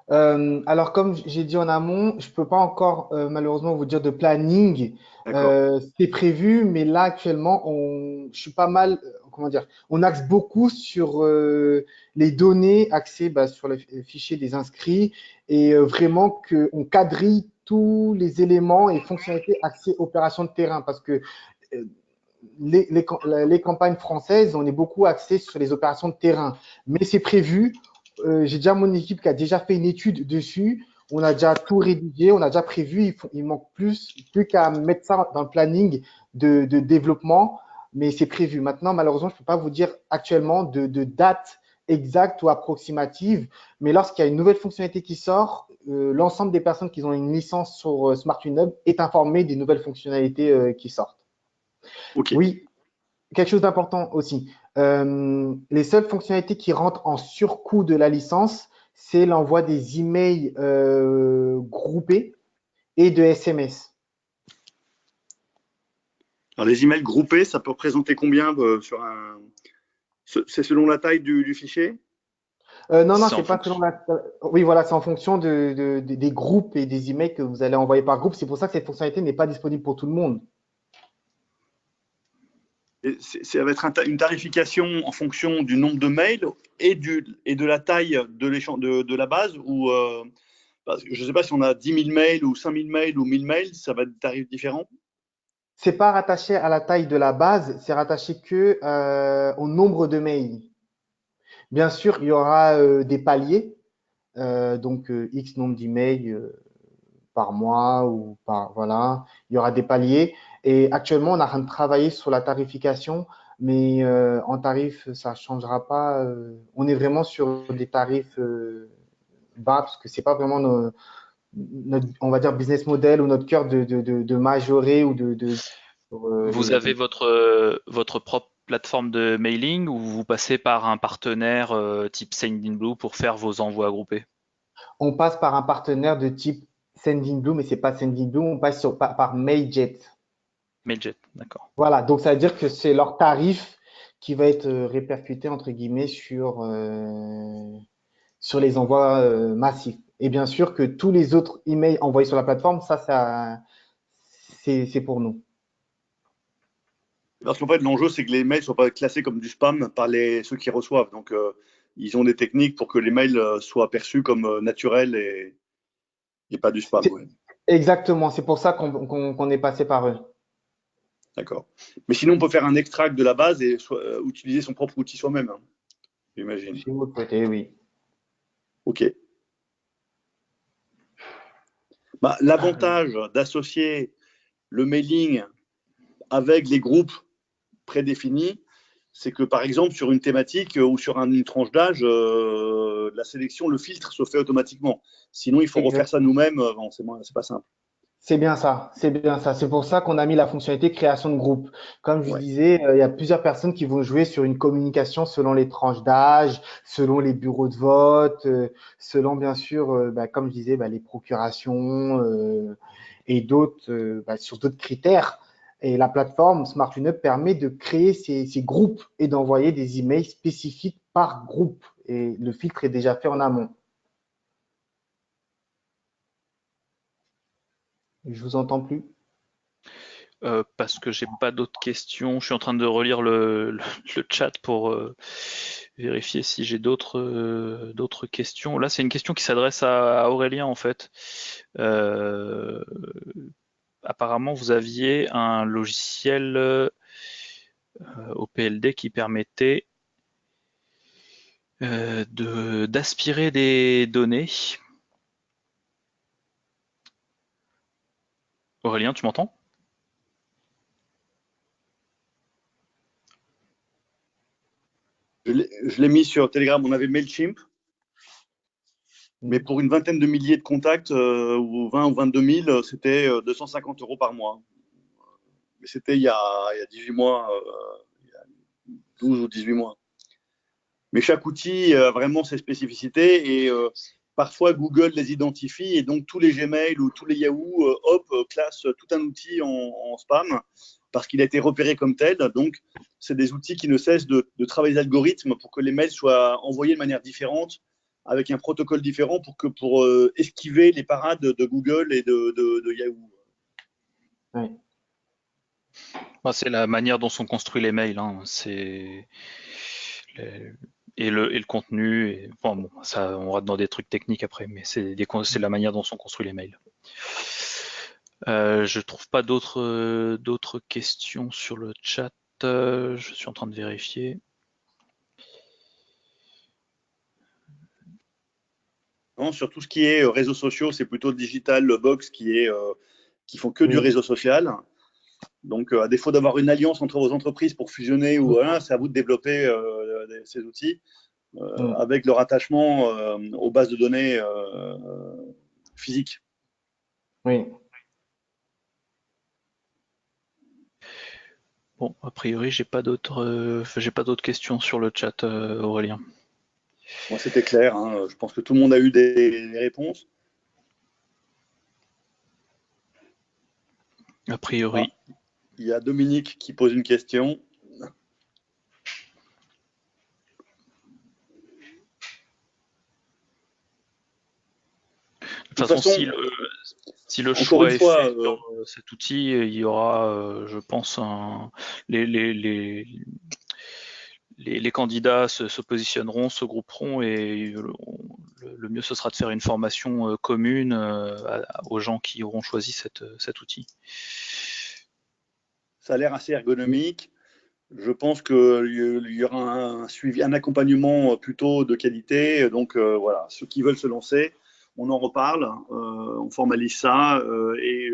Alors, comme j'ai dit en amont, je peux pas encore malheureusement vous dire de planning. D'accord. C'est prévu, mais là actuellement, je suis pas mal, comment dire, on axe beaucoup sur les données axées sur les fichiers des inscrits et vraiment qu'on quadrille tous les éléments et fonctionnalités axées opérations de terrain parce que euh, les campagnes françaises, on est beaucoup axé sur les opérations de terrain, mais c'est prévu. J'ai déjà mon équipe qui a déjà fait une étude dessus. On a déjà tout rédigé, on a déjà prévu. Il manque plus qu'à mettre ça dans le planning de développement, mais c'est prévu. Maintenant, malheureusement, je ne peux pas vous dire actuellement de date exacte ou approximative, mais lorsqu'il y a une nouvelle fonctionnalité qui sort, l'ensemble des personnes qui ont une licence sur Smart Hub est informé des nouvelles fonctionnalités qui sortent. Ok. Oui, quelque chose d'important aussi. Les seules fonctionnalités qui rentrent en surcoût de la licence, c'est l'envoi des emails groupés et de SMS. Alors, les emails groupés, ça peut représenter combien sur un... C'est selon la taille du fichier? Non, C'est en c'est pas selon fonction. la. Oui, voilà, c'est en fonction des groupes et des emails que vous allez envoyer par groupe. C'est pour ça que cette fonctionnalité n'est pas disponible pour tout le monde. Ça va être une tarification en fonction du nombre de mails et de la taille de la base ou parce que je ne sais pas si on a 10 000 mails ou 5 000 mails ou 1000 mails, ça va être des tarifs différents. C'est pas rattaché à la taille de la base, c'est rattaché que au nombre de mails. Bien sûr, il y aura des paliers, donc X nombre d'emails par mois ou par voilà, il y aura des paliers. Et actuellement, on est en train de travailler sur la tarification, mais en tarif, ça ne changera pas. On est vraiment sur des tarifs bas parce que c'est pas vraiment notre, on va dire, business model ou notre cœur de majorer ou Vous avez votre propre plateforme de mailing ou vous passez par un partenaire type Sendinblue pour faire vos envois groupés? On passe par un partenaire de type Sendinblue, mais c'est pas Sendinblue, on passe par Mailjet. Mailjet, d'accord. Voilà, donc ça veut dire que c'est leur tarif qui va être répercuté entre guillemets sur les envois massifs. Et bien sûr que tous les autres emails envoyés sur la plateforme, c'est pour nous. Parce qu'en fait, l'enjeu, c'est que les mails ne soient pas classés comme du spam par ceux qui reçoivent. Donc, ils ont des techniques pour que les mails soient perçus comme naturels et pas du spam. Ouais. Exactement, c'est pour ça qu'on est passé par eux. D'accord. Mais sinon, on peut faire un extract de la base et utiliser son propre outil soi-même, hein, j'imagine. Si vous le souhaitez, oui. OK. Bah, l'avantage d'associer le mailing avec les groupes prédéfinis, c'est que par exemple sur une thématique ou sur une tranche d'âge, la sélection, le filtre se fait automatiquement. Sinon, il faut refaire ça nous-mêmes. Bon, c'est pas simple. C'est bien ça, c'est bien ça. C'est pour ça qu'on a mis la fonctionnalité création de groupe. Comme je Ouais. disais, il y a plusieurs personnes qui vont jouer sur une communication selon les tranches d'âge, selon les bureaux de vote, selon bien sûr, comme je disais, les procurations et d'autres sur d'autres critères. Et la plateforme Smart Up permet de créer ces groupes et d'envoyer des emails spécifiques par groupe. Et le filtre est déjà fait en amont. Je vous entends plus. Parce que j'ai pas d'autres questions. Je suis en train de relire le chat pour vérifier si j'ai d'autres questions. Là, c'est une question qui s'adresse à Aurélien en fait. Apparemment, vous aviez un logiciel au PLD qui permettait d'aspirer des données. Aurélien, tu m'entends? Je l'ai mis sur Telegram. On avait MailChimp, mais pour une vingtaine de milliers de contacts, ou 20 ou 22 000, c'était 250 € par mois. Mais c'était il y a 18 mois, il y a 12 ou 18 mois. Mais chaque outil a vraiment ses spécificités et parfois Google les identifie et donc tous les Gmail ou tous les Yahoo, classent tout un outil en spam parce qu'il a été repéré comme tel. Donc, c'est des outils qui ne cessent de travailler l'algorithme pour que les mails soient envoyés de manière différente, avec un protocole différent pour esquiver les parades de Google et de Yahoo. Oui. C'est la manière dont sont construits les mails. Hein. Et le contenu. Ça, on rentre dans des trucs techniques après, mais c'est la manière dont sont construits les mails. Je trouve pas d'autres questions sur le chat. Je suis en train de vérifier. Non, sur tout ce qui est réseaux sociaux, c'est plutôt Digital Box qui font que du réseau social. Donc, à défaut d'avoir une alliance entre vos entreprises pour fusionner, c'est à vous de développer ces outils avec leur attachement aux bases de données physiques. Oui. Bon, a priori, j'ai pas d'autres questions sur le chat, Aurélien. Moi, c'était clair. Hein. Je pense que tout le monde a eu des réponses. A priori. Il y a Dominique qui pose une question. De toute façon, si le choix est fait sur cet outil, il y aura, je pense, les candidats se positionneront, se grouperont et le mieux ce sera de faire une formation commune aux gens qui auront choisi cet outil. Ça a l'air assez ergonomique. Je pense qu'il y aura un suivi, un accompagnement plutôt de qualité. Donc voilà, ceux qui veulent se lancer, on en reparle, on formalise ça et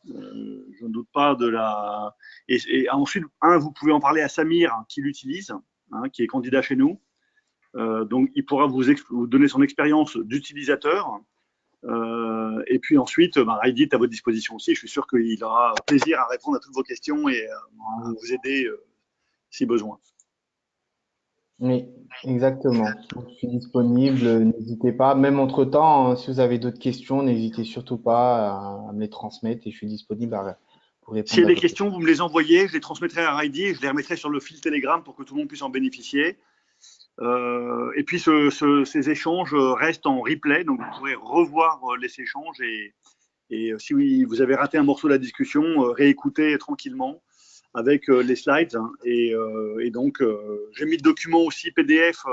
je ne doute pas de la. Et ensuite, vous pouvez en parler à Samir qui l'utilise, qui est candidat chez nous. Donc, il pourra vous donner son expérience d'utilisateur. Et puis ensuite, Heidi est à votre disposition aussi. Je suis sûr qu'il aura plaisir à répondre à toutes vos questions et à vous aider si besoin. Oui, exactement. Je suis disponible, n'hésitez pas. Même entre-temps, si vous avez d'autres questions, n'hésitez surtout pas à me les transmettre et je suis disponible pour répondre S'il y a à des vos questions, vous me les envoyez, je les transmettrai à Heidi et je les remettrai sur le fil Telegram pour que tout le monde puisse en bénéficier. Et puis ces échanges restent en replay, donc vous pourrez revoir les échanges et si vous avez raté un morceau de la discussion, réécouter tranquillement avec les slides. Hein, et donc, j'ai mis le document aussi PDF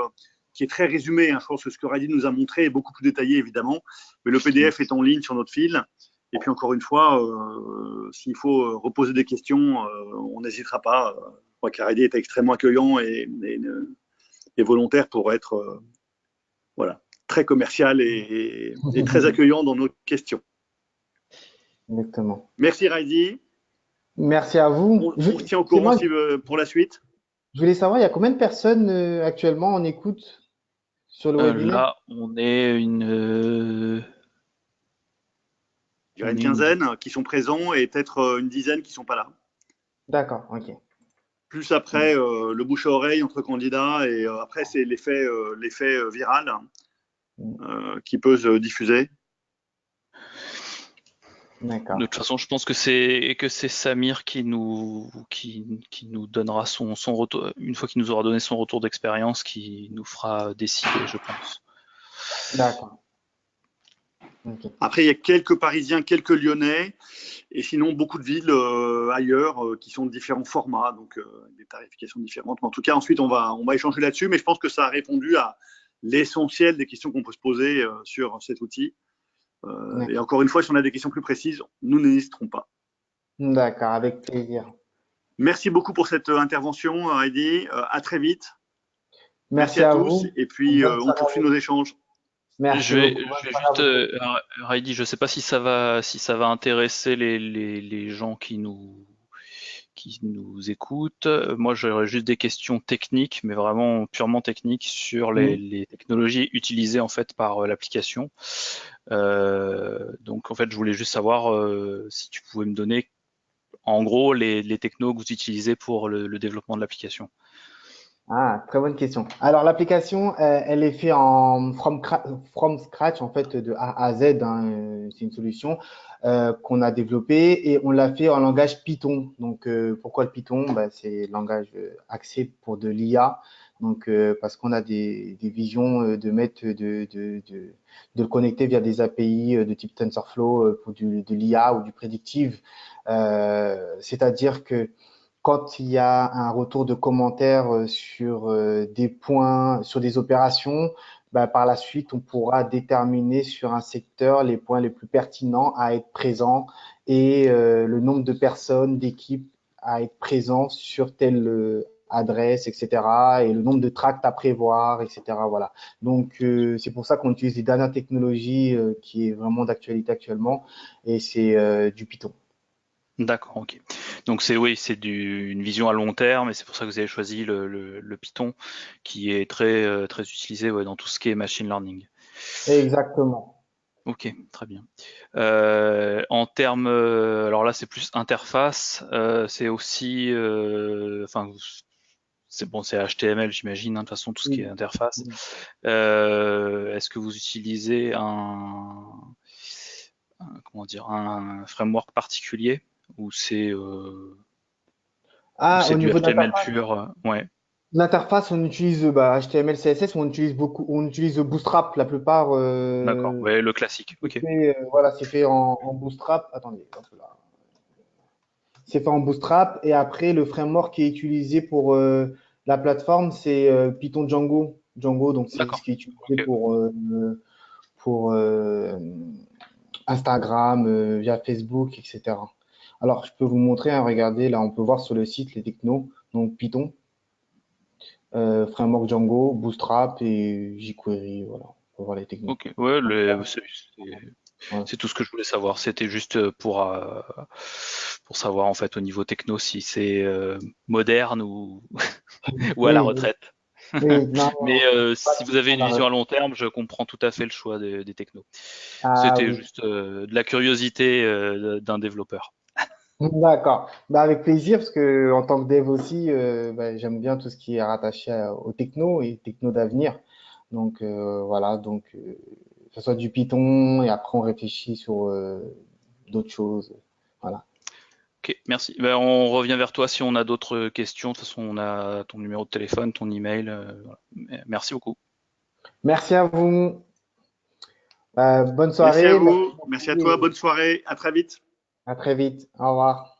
qui est très résumé. Hein, je pense que ce que Radi nous a montré est beaucoup plus détaillé, évidemment. Mais le PDF est en ligne sur notre fil. Et puis, encore une fois, s'il faut reposer des questions, on n'hésitera pas. Je crois qu'Radi est extrêmement accueillant et volontaire pour être voilà, très commercial et très accueillant dans nos questions. Exactement. Merci Radi. Merci à vous. On se tient au courant pour la suite. Je voulais savoir, il y a combien de personnes actuellement en écoute sur le webinaire? Là, on est une Il y a une quinzaine qui sont présents et peut-être une dizaine qui ne sont pas là. D'accord, ok. Plus après, le bouche à oreille entre candidats et après, c'est l'effet viral qui peut se diffuser. D'accord. De toute façon, je pense que c'est Samir qui nous donnera son retour une fois qu'il nous aura donné son retour d'expérience, qui nous fera décider, je pense. D'accord. Okay. Après, il y a quelques Parisiens, quelques Lyonnais, et sinon beaucoup de villes ailleurs qui sont de différents formats, donc des tarifications différentes. Mais en tout cas, ensuite, on va échanger là-dessus, mais je pense que ça a répondu à l'essentiel des questions qu'on peut se poser sur cet outil. Et encore une fois, si on a des questions plus précises, nous n'hésiterons pas. D'accord, avec plaisir. Merci beaucoup pour cette intervention, Heidi. À très vite. Merci à tous. Vous. Et puis, on poursuit nos échanges. Merci. Je vais juste, Heidi, je ne sais pas si ça va intéresser les gens qui nous écoutent. Moi, j'aurais juste des questions techniques, mais vraiment purement techniques sur les technologies utilisées en fait par l'application. Donc, en fait, je voulais juste savoir si tu pouvais me donner, en gros, les technos que vous utilisez pour le développement de l'application. Ah, très bonne question. Alors, l'application, elle est faite from scratch, en fait, de A à Z. Hein. C'est une solution qu'on a développée et on l'a fait en langage Python. Donc, pourquoi le Python? C'est le langage axé pour de l'IA. Donc, parce qu'on a des visions de le connecter via des API de type TensorFlow pour de l'IA ou du prédictive. C'est-à-dire que quand il y a un retour de commentaires sur des points, sur des opérations, par la suite, on pourra déterminer sur un secteur les points les plus pertinents à être présents et le nombre de personnes, d'équipes à être présents sur telle adresse, etc. et le nombre de tracts à prévoir, etc. Voilà. Donc, c'est pour ça qu'on utilise des dernières technologies qui est vraiment d'actualité actuellement et c'est du Python. D'accord, ok. Donc c'est une vision à long terme et c'est pour ça que vous avez choisi le Python qui est très utilisé dans tout ce qui est machine learning. Exactement. Ok, très bien. En termes, alors là c'est plus interface, c'est aussi, c'est HTML j'imagine, hein, de toute façon tout ce qui est interface. Est-ce que vous utilisez un framework particulier ou c'est au du niveau de HTML l'interface, pur? Ouais. l'interface, on utilise HTML, CSS, on utilise Bootstrap la plupart. D'accord, ouais, le classique. Ok. C'est fait en Bootstrap. Attendez, hop là. C'est fait en Bootstrap et après le framework qui est utilisé pour la plateforme, c'est Python Django. Django, donc c'est D'accord. ce qui est utilisé Ok. pour Instagram, via Facebook, etc. Alors, je peux vous montrer, hein, regardez, là, on peut voir sur le site les technos, donc Python, framework Django, Bootstrap et jQuery, voilà, on peut voir les technos. Ok. Ouais, Voilà. c'est tout ce que je voulais savoir. C'était juste pour savoir en fait au niveau techno si c'est moderne ou ou à la Oui, retraite. oui, non, Mais pas si vous avez une la vision à ref. long terme, je comprends tout à fait le choix des technos. Ah C'était oui, juste de la curiosité d'un développeur. d'accord. Avec plaisir, parce que en tant que dev aussi, j'aime bien tout ce qui est rattaché aux technos et technos d'avenir. Donc voilà, que ce soit du Python et après on réfléchit sur d'autres choses. Voilà. Ok, merci. Ben, on revient vers toi si on a d'autres questions. De toute façon, on a ton numéro de téléphone, ton email. Voilà. Merci beaucoup. Merci à vous. Bonne Merci à soirée. Merci vous. Merci à beaucoup toi. et Bonne soirée. À très vite. à très vite. Au revoir.